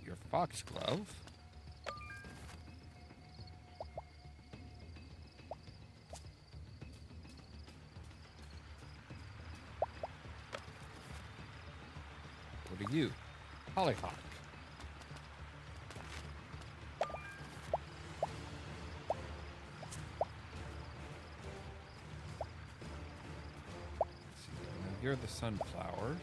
Your foxglove. What are you? Hollyhock. You're the sunflowers.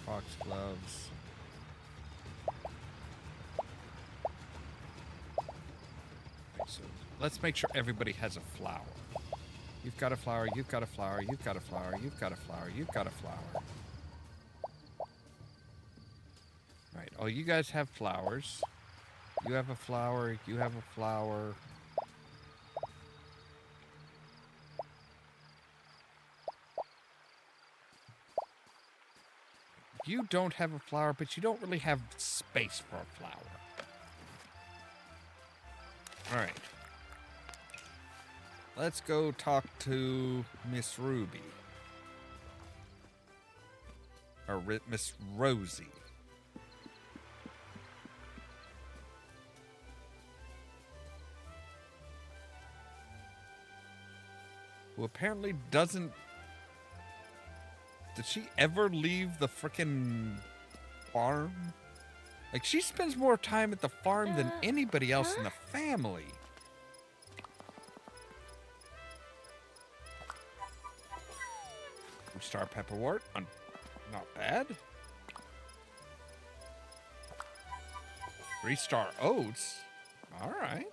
Foxgloves. Okay, so let's make sure everybody has a flower. You've got a flower, you've got a flower, you've got a flower, you've got a flower, you've got a flower. Right, oh, you guys have flowers. You have a flower, you have a flower. You don't have a flower, but you don't really have space for a flower. All right. Let's go talk to Miss Ruby. Or Miss Rosie. Who apparently doesn't... Did she ever leave the frickin' farm? Like, she spends more time at the farm than anybody else in the family. 2-star pepperwort. Not bad. 3-star oats. All right.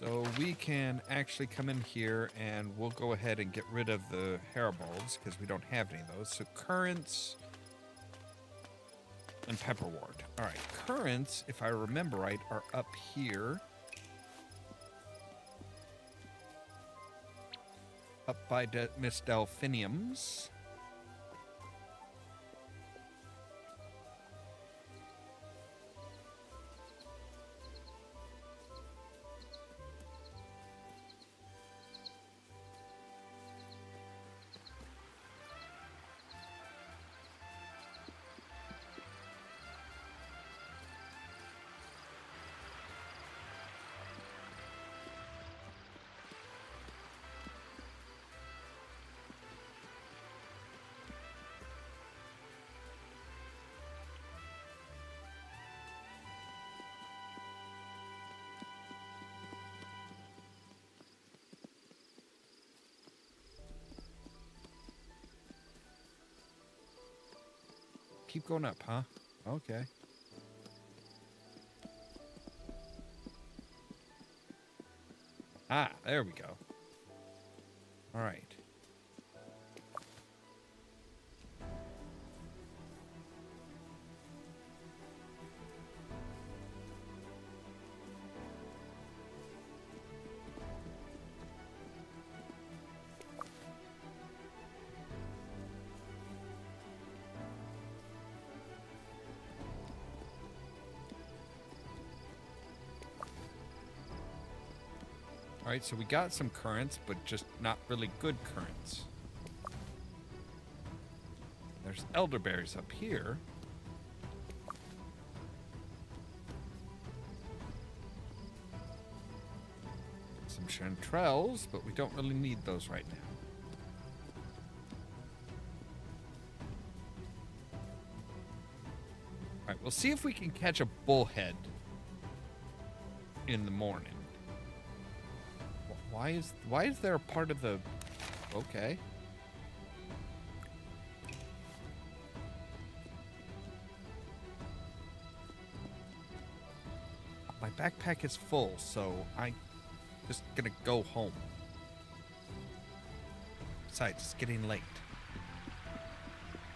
So we can actually come in here and we'll go ahead and get rid of the hairbulbs because we don't have any of those. So currants and pepperwort. All right, currants, if I remember right, are up here. Up by Miss Delphinium's. Keep going up, huh? Okay. Ah, there we go. All right. All right, so we got some currants, but just not really good currants. There's elderberries up here. Some chanterelles, but we don't really need those right now. All right, we'll see if we can catch a bullhead in the morning. Why is there a part of the... Okay. My backpack is full, so I'm just gonna go home. Besides, it's getting late.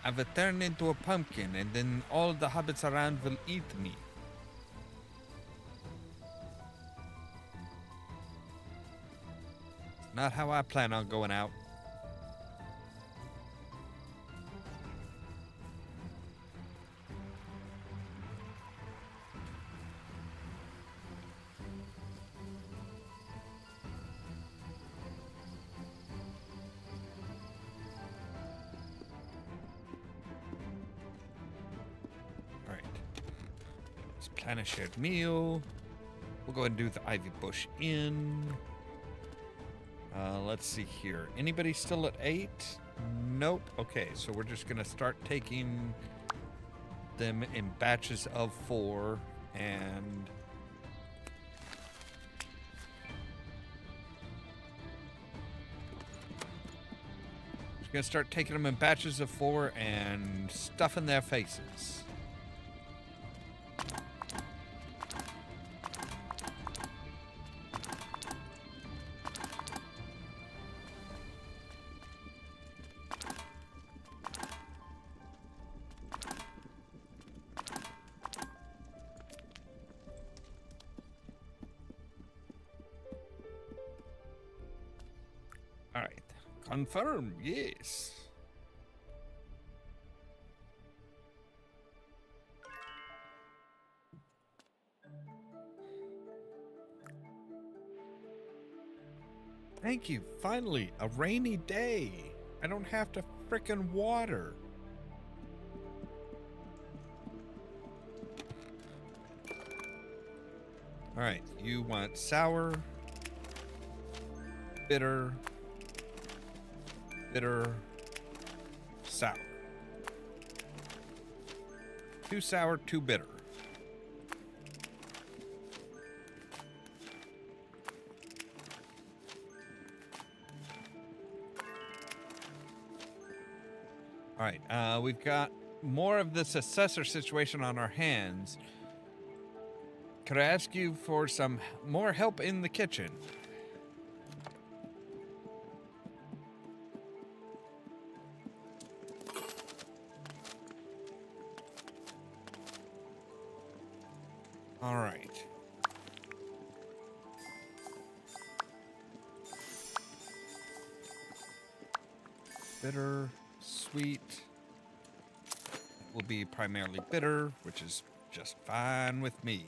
I will turn into a pumpkin, and then all the hobbits around will eat me. Not how I plan on going out. All right. Let's plan a shared meal. We'll go ahead and do the Ivy Bush Inn. Let's see here. Anybody still at 8? Nope. Okay, so we're just going to start taking them in batches of 4 and... Just going to start taking them in batches of 4 and stuffing their faces. Alright. Confirm, yes. Thank you. Finally, a rainy day. I don't have to frickin' water. Alright, you want sour, bitter, sour. 2 sour, 2 bitter. All right, we've got more of this assessor situation on our hands. Could I ask you for some more help in the kitchen? All right. Bitter, sweet. Will be primarily bitter, which is just fine with me.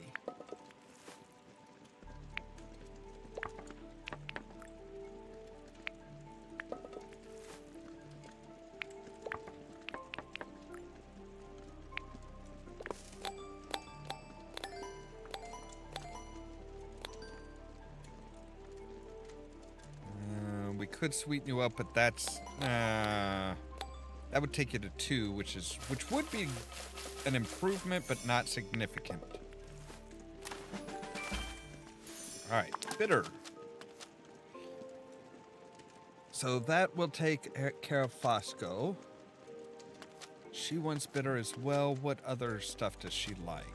We could sweeten you up, but that's that would take you to 2, which would be an improvement, but not significant. All right, bitter. So that will take care of Fosco. She wants bitter as well. What other stuff does she like?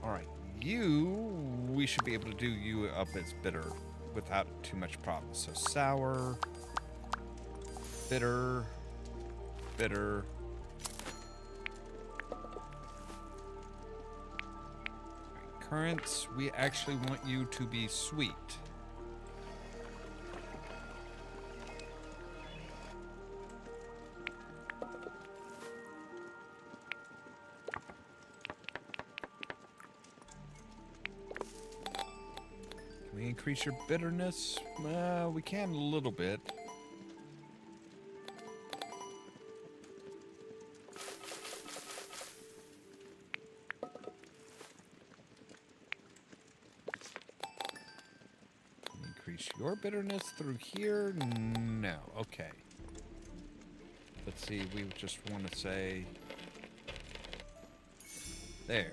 All right, we should be able to do you up as bitter without too much problem. So sour, bitter, bitter. Currants, we actually want you to be sweet. Can we increase your bitterness? We can a little bit. Increase your bitterness through here? No. Okay. Let's see. We just want to say there.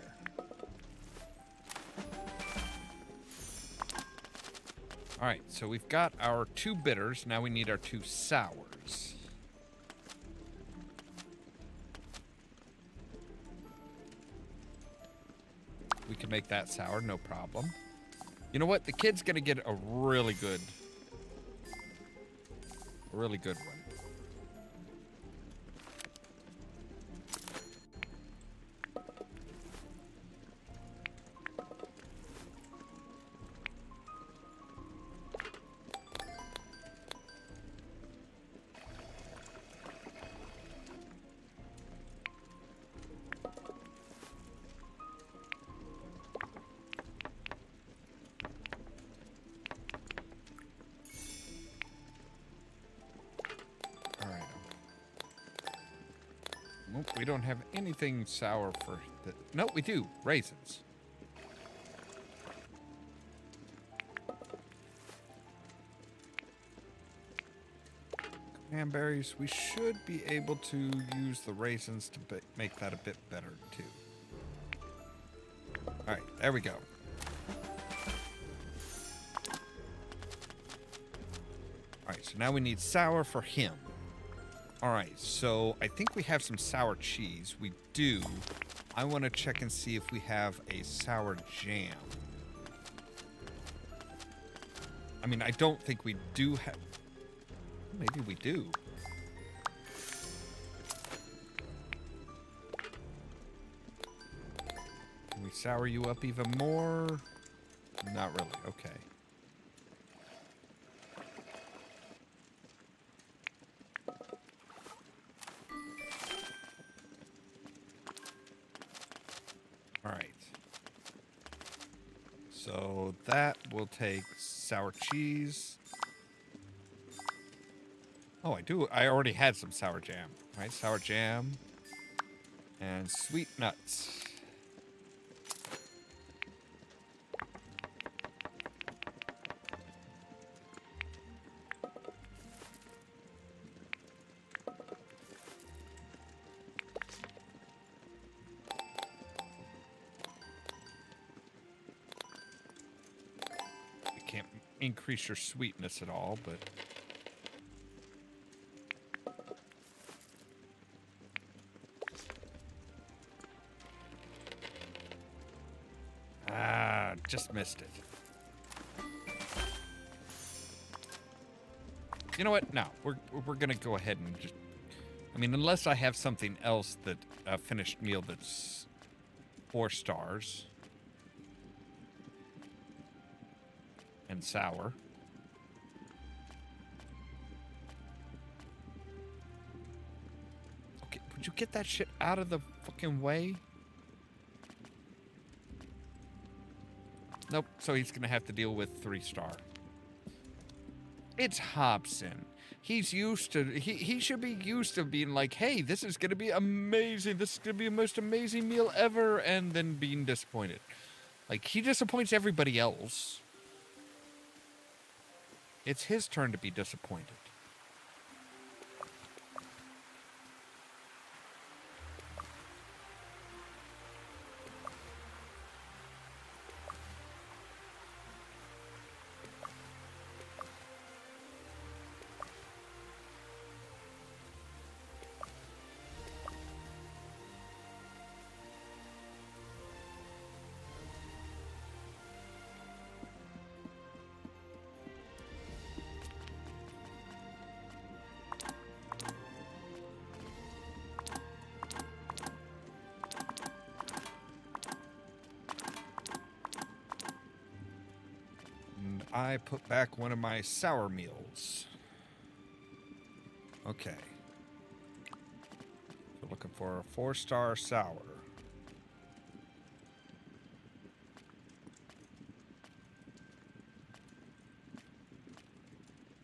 All right. So we've got our 2 bitters. Now we need our 2 sours. We can make that sour, no problem. You know what? The kid's gonna get a really good one. Nope, we don't have anything sour for the... No, we do. Raisins. Cranberries. We should be able to use the raisins to make that a bit better, too. All right, there we go. All right, so now we need sour for him. All right, so I think we have some sour cheese. We do. I want to check and see if we have a sour jam. I mean, I don't think we do have... Maybe we do. Can we sour you up even more? Not really. Okay. All right. So that will take sour cheese. Oh, I do. I already had some sour jam. All right, sour jam and sweet nuts. increase your sweetness at all, but... Ah, just missed it. You know what? No, we're gonna go ahead and just... I mean, unless I have something else that a finished meal that's 4 stars and sour. Okay, would you get that shit out of the fucking way? Nope, so he's gonna have to deal with 3-star. It's Hobson. He's used to, he should be used to being like, hey, this is gonna be amazing, this is gonna be the most amazing meal ever, and then being disappointed. Like, he disappoints everybody else. It's his turn to be disappointed. I put back one of my sour meals. Okay. We're looking for a 4-star sour.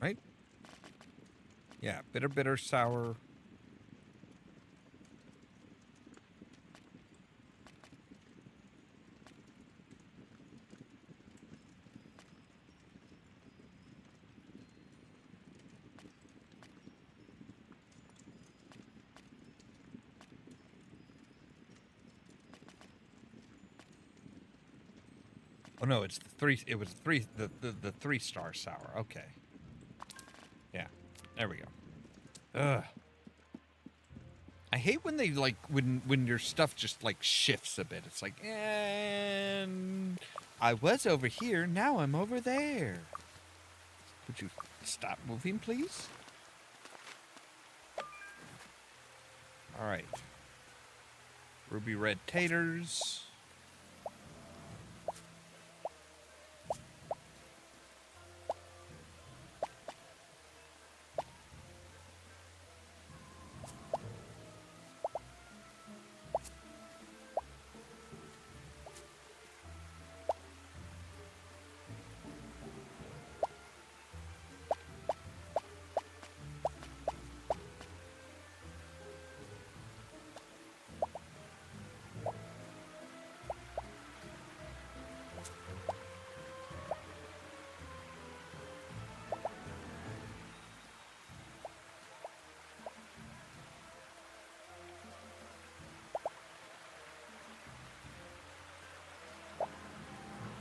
Right? Yeah, bitter, sour. Oh no, it's the 3. It was the 3-star sour. Okay. Yeah, there we go. Ugh. I hate when they like when your stuff just like shifts a bit. It's like, and I was over here, now I'm over there. Would you stop moving, please? All right. Ruby red taters.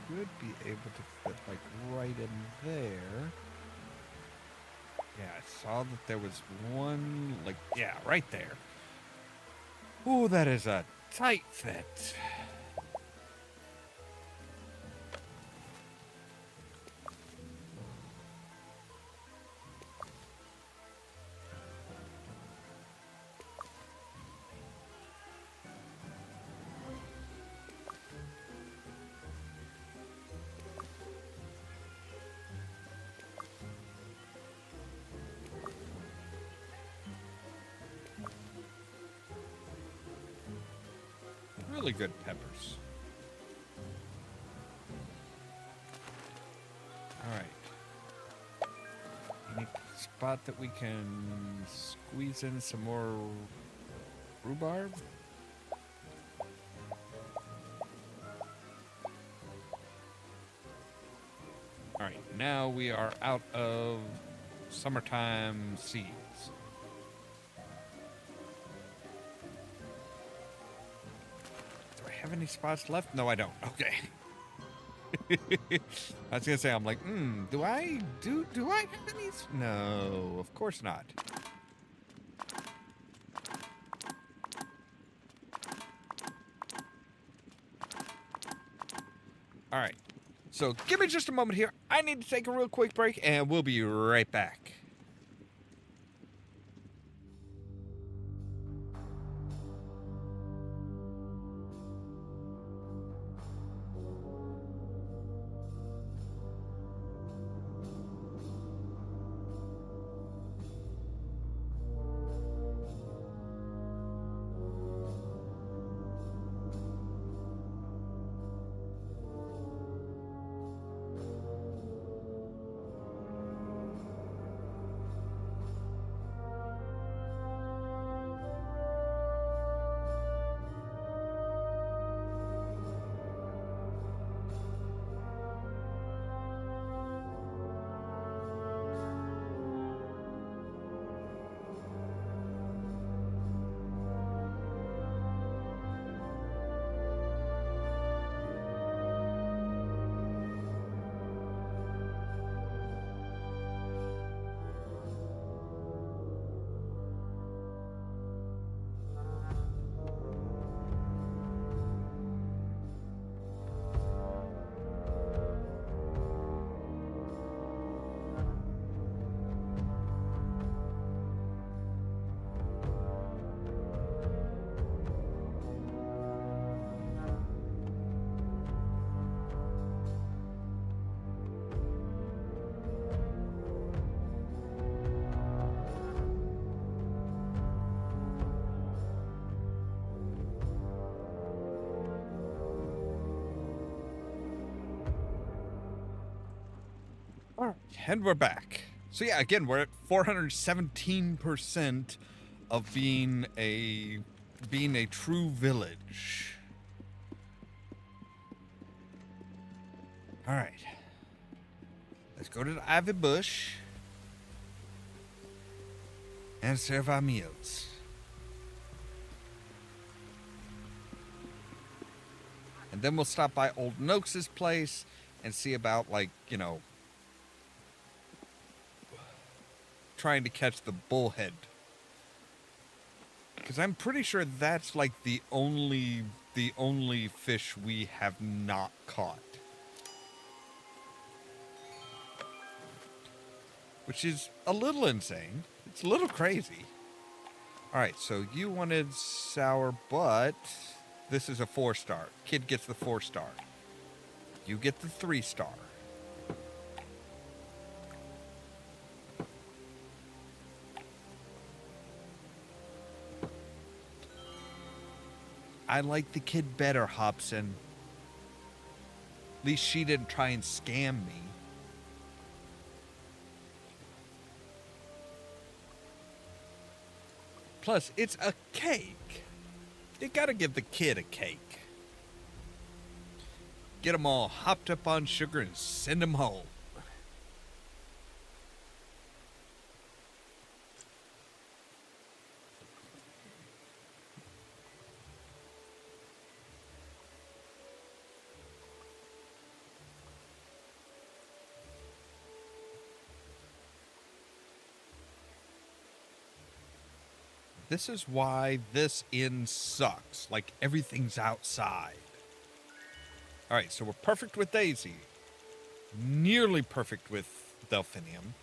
Would be able to fit like right in there. Yeah, I saw that there was one, like, yeah, right there. Ooh, that is a tight fit. Really good peppers. All right. Any spot that we can squeeze in some more rhubarb? All right, now we are out of summertime seeds. Do I have any spots left? No, I don't. Okay. I was gonna say, I'm like, do I have any? No, of course not. All right. So give me just a moment here. I need to take a real quick break, and we'll be right back. All right, and we're back. So yeah, again, we're at 417% of being a true village. All right, let's go to the Ivy Bush and serve our meals. And then we'll stop by Old Noakes' place and see about, like, you know, trying to catch the bullhead. Because I'm pretty sure that's like the only fish we have not caught. Which is a little insane. It's a little crazy. Alright, so you wanted sour, but this is a 4-star. Kid gets the 4-star. You get the 3-star. I like the kid better, Hobson. At least she didn't try and scam me. Plus, it's a cake. You gotta give the kid a cake. Get them all hopped up on sugar and send them home. This is why this inn sucks. Like, everything's outside. Alright, so we're perfect with Daisy. Nearly perfect with Delphinium.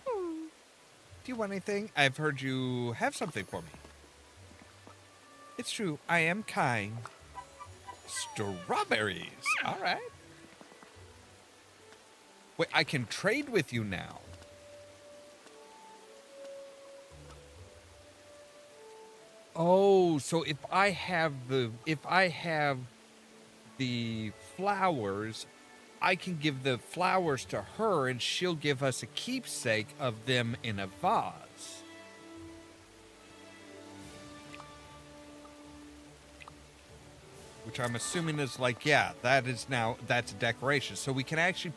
Do you want anything? I've heard you have something for me. It's true, I am kind. Strawberries. Alright. Wait, I can trade with you now. Oh, so if I have the flowers, I can give the flowers to her and she'll give us a keepsake of them in a vase. Which I'm assuming is like, yeah, that's a decoration. So we can actually,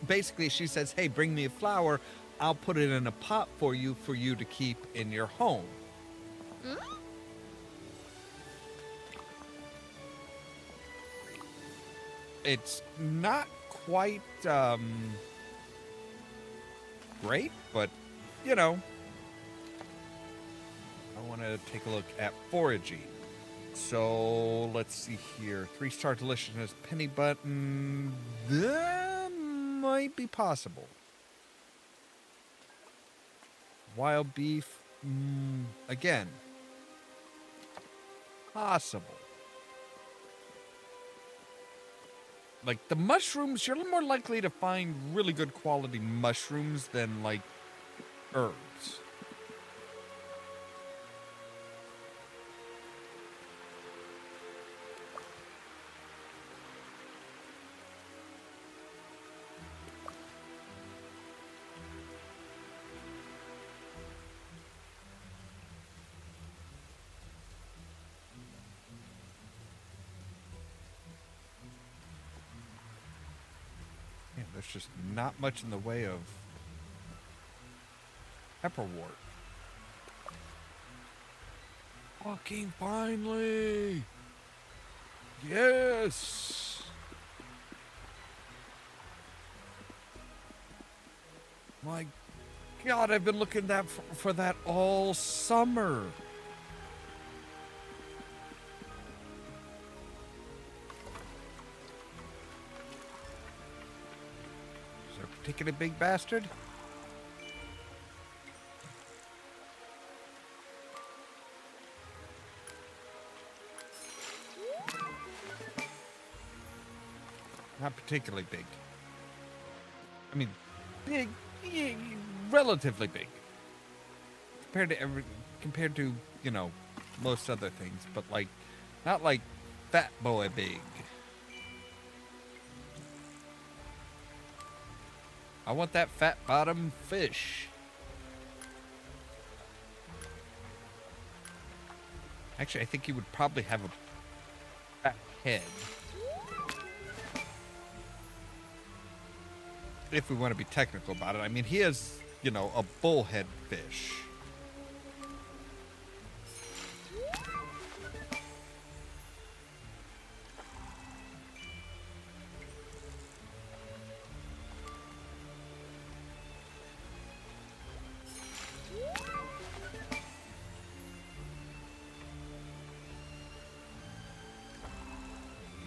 basically she says, hey, bring me a flower. I'll put it in a pot for you to keep in your home. It's not quite great, but you know, I want to take a look at foraging. So let's see here. 3-star deliciousness penny button. That might be possible. Wild beef. Again, possible. Like the mushrooms, you're more likely to find really good quality mushrooms than like herbs. Man, there's just not much in the way of pepperwort. Fucking finally! Yes! My God, I've been looking for that all summer. Is there a particular big bastard? Not particularly big. I mean, big, yeah, relatively big compared to you know most other things, but like not like fat boy big. I want that fat bottom fish. Actually, I think he would probably have a fat head. If we want to be technical about it. I mean, he has, you know, a bullhead fish.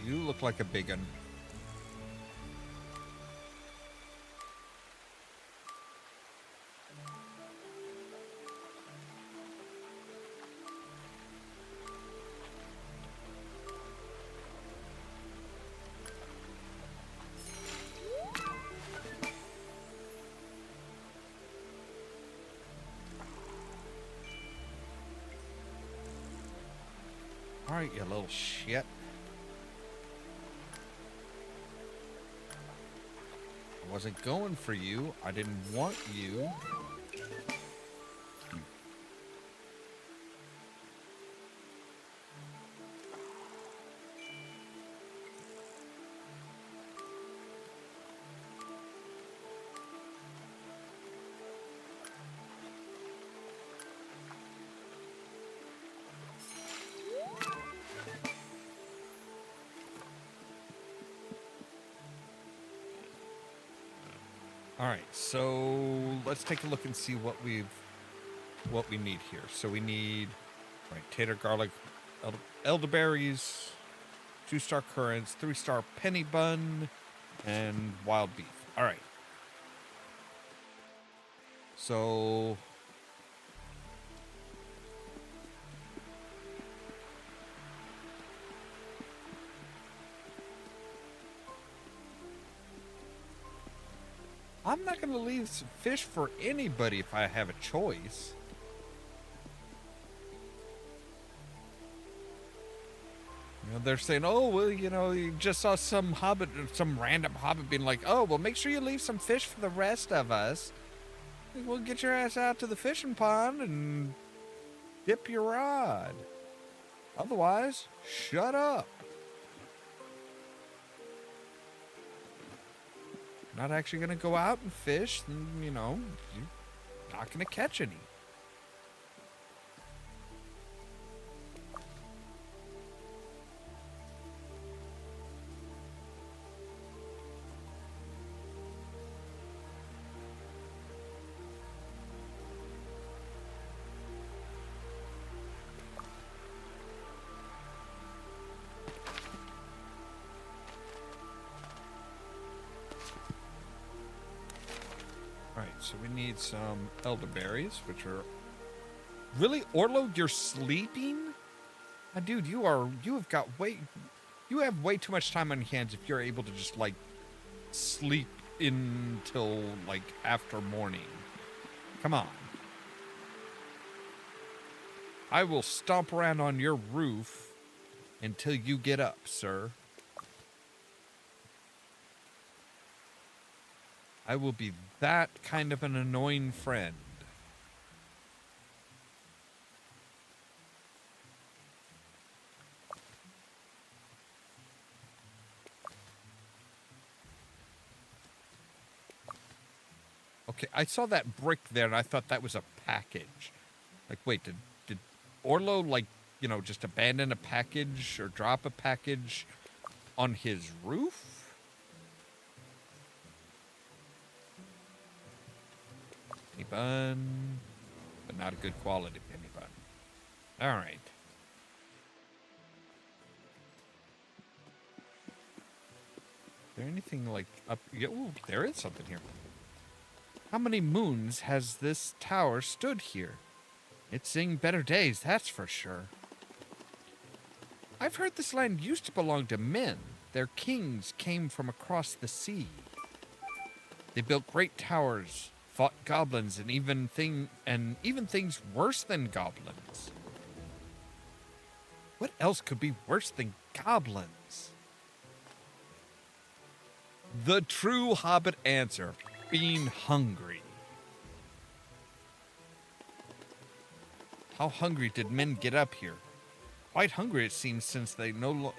You look like a big one. All right, you little shit. I wasn't going for you. I didn't want you. All right, so let's take a look and see what we need here. So we need tater garlic, elderberries, 2-star currants, 3-star penny bun, and wild beef. All right. So I'm not going to leave some fish for anybody if I have a choice. You know, they're saying, oh, well, you know, you just saw some random hobbit being like, oh, well, make sure you leave some fish for the rest of us. Well, get your ass out to the fishing pond and dip your rod. Otherwise, shut up. Not actually going to go out and fish, then, you know, you're not going to catch any. Alright, so we need some elderberries, which are... Really? Orlo, you're sleeping? Dude, you have way too much time on your hands if you're able to just, like, sleep until, like, after morning. Come on. I will stomp around on your roof until you get up, sir. I will be that kind of an annoying friend. Okay, I saw that brick there and I thought that was a package. Like, wait, did Orlo, like, you know, just abandon a package or drop a package on his roof? Penny bun, but not a good quality penny bun. All right. Is there anything like up? Yeah, ooh, there is something here. How many moons has this tower stood here? It's seen better days, that's for sure. I've heard this land used to belong to men. Their kings came from across the sea. They built great towers, fought goblins, and even things worse than goblins. What else could be worse than goblins? The true Hobbit answer: being hungry. How hungry did men get up here? Quite hungry, it seems, since they're no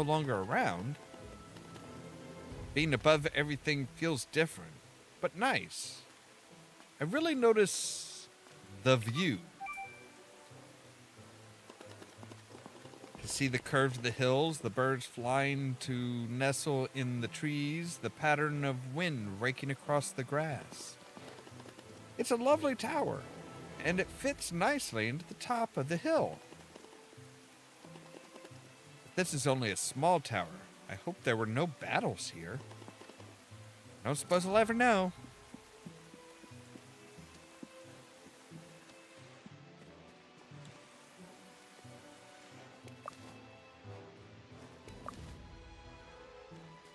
longer around. Being above everything feels different, but nice. I really notice the view. To see the curves of the hills, the birds flying to nestle in the trees, the pattern of wind raking across the grass. It's a lovely tower, and it fits nicely into the top of the hill. This is only a small tower. I hope there were no battles here. I don't suppose I'll ever know.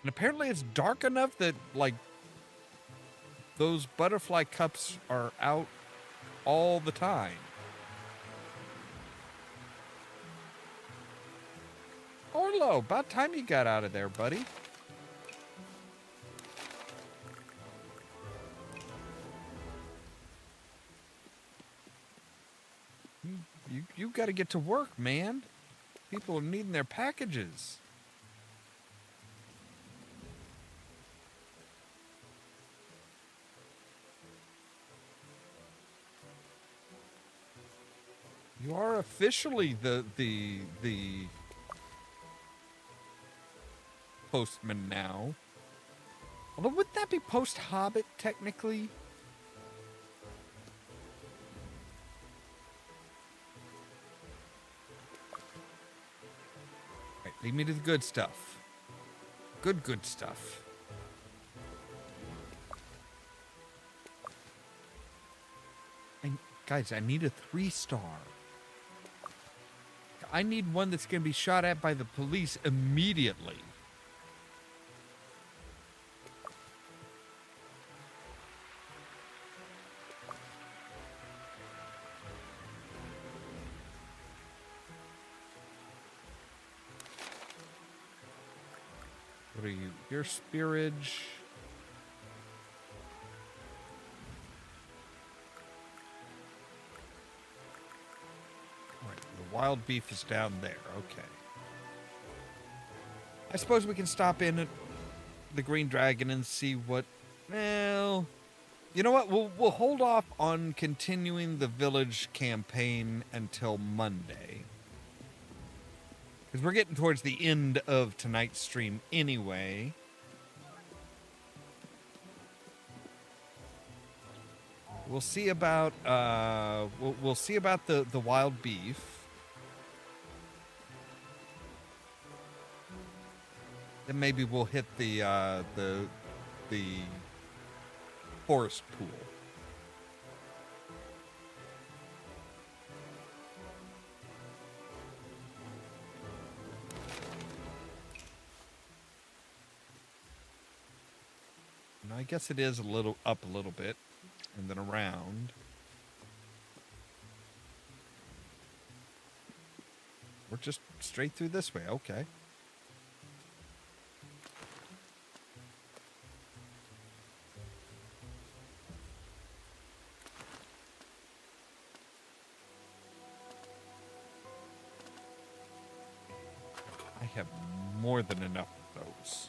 And apparently it's dark enough that, like, those butterfly cups are out all the time. Orlo, about time you got out of there, buddy. You got to get to work, man. People are needing their packages. You are officially the postman now. Although, wouldn't that be post-Hobbit, technically? Right, lead me to the good stuff. Good stuff. And, guys, I need a 3-star. I need one that's going to be shot at by the police immediately. What are you? Your spearage. Right, the wild beef is down there. Okay. I suppose we can stop in at the Green Dragon and see what. Well, you know what? We'll hold off on continuing the village campaign until Monday. Because we're getting towards the end of tonight's stream anyway. We'll see about we'll see about the wild beef. Then maybe we'll hit the forest pool. And I guess it is a little up a little bit and then around. We're just straight through this way. Okay. I have more than enough of those.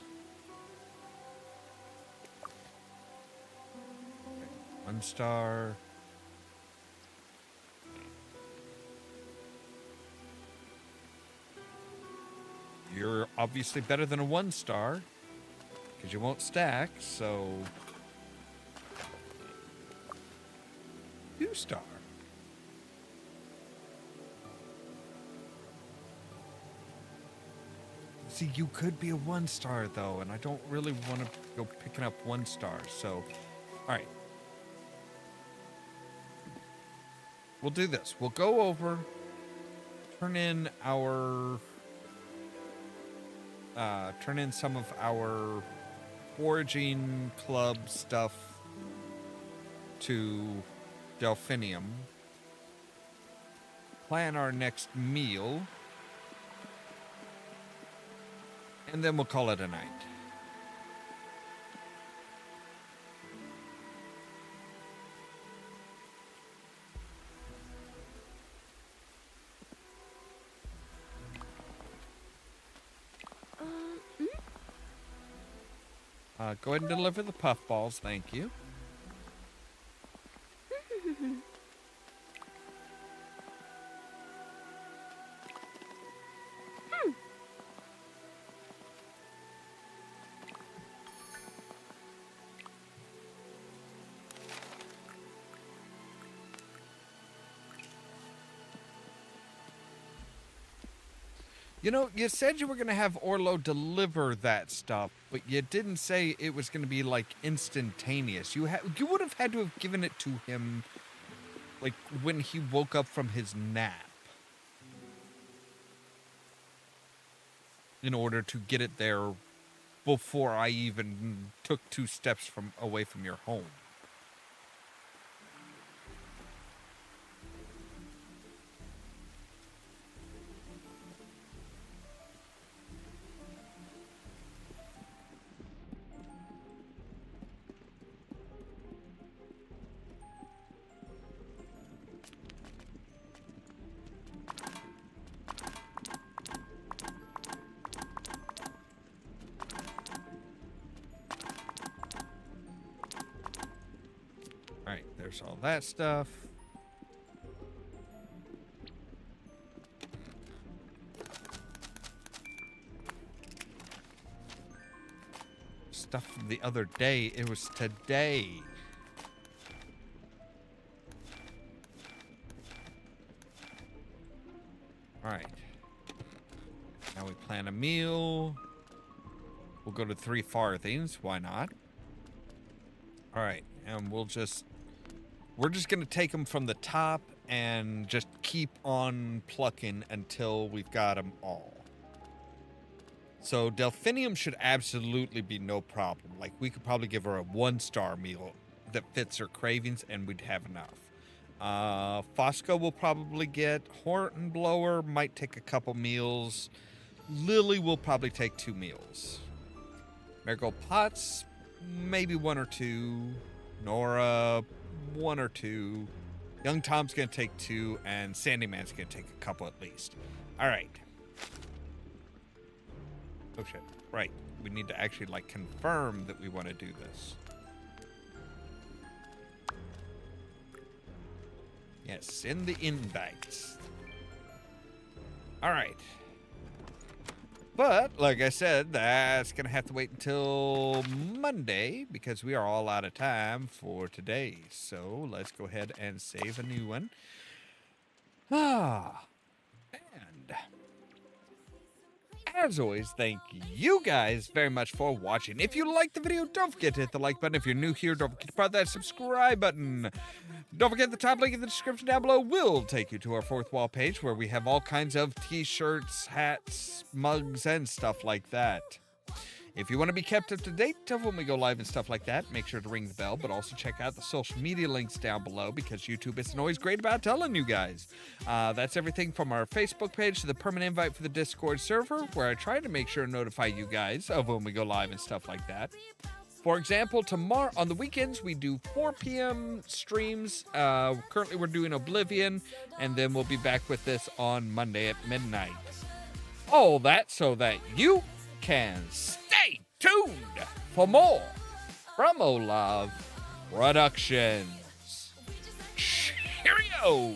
Okay, 1 star. You're obviously better than a 1 star because you won't stack, so 2 star. See, you could be a 1 star though, and I don't really want to go picking up 1 star. So, all right. We'll do this. We'll go over, turn in some of our foraging club stuff to Delphinium, plan our next meal, and then we'll call it a night. Go ahead and deliver the puffballs, thank you. You know, you said you were going to have Orlo deliver that stuff, but you didn't say it was going to be, like, instantaneous. You would have had to have given it to him, like, when he woke up from his nap, in order to get it there before I even took 2 steps away from your home. Alright, there's all that stuff. Stuff from the other day. It was today. Alright. Now we plan a meal. We'll go to 3 farthings. Why not? Alright, and we're just going to take them from the top and just keep on plucking until we've got them all. So Delphinium should absolutely be no problem. Like, we could probably give her a 1-star meal that fits her cravings and we'd have enough. Fosco will probably get. Hornblower might take a couple meals. Lily will probably take 2 meals. Marigold Potts, maybe 1 or 2. Nora, 1 or 2. Young Tom's going to take 2, and Sandyman's going to take a couple at least. All right. Oh, shit. Right. We need to actually, like, confirm that we want to do this. Yes, send the invites. All right. But, like I said, that's going to have to wait until Monday because we are all out of time for today. So let's go ahead and save a new one. And As always, thank you guys very much for watching. If you liked the video, don't forget to hit the like button. If you're new here, don't forget to press that subscribe button. Don't forget the top link in the description down below will take you to our fourth wall page where we have all kinds of t-shirts, hats, mugs, and stuff like that. If you want to be kept up to date of when we go live and stuff like that, make sure to ring the bell, but also check out the social media links down below because YouTube isn't always great about telling you guys. That's everything from our Facebook page to the permanent invite for the Discord server, where I try to make sure to notify you guys of when we go live and stuff like that. For example, tomorrow on the weekends, we do 4 p.m. streams. Currently, we're doing Oblivion, and then we'll be back with this on Monday at midnight. All that so that you can stay tuned for more from Ollamh Productions. Cheerio!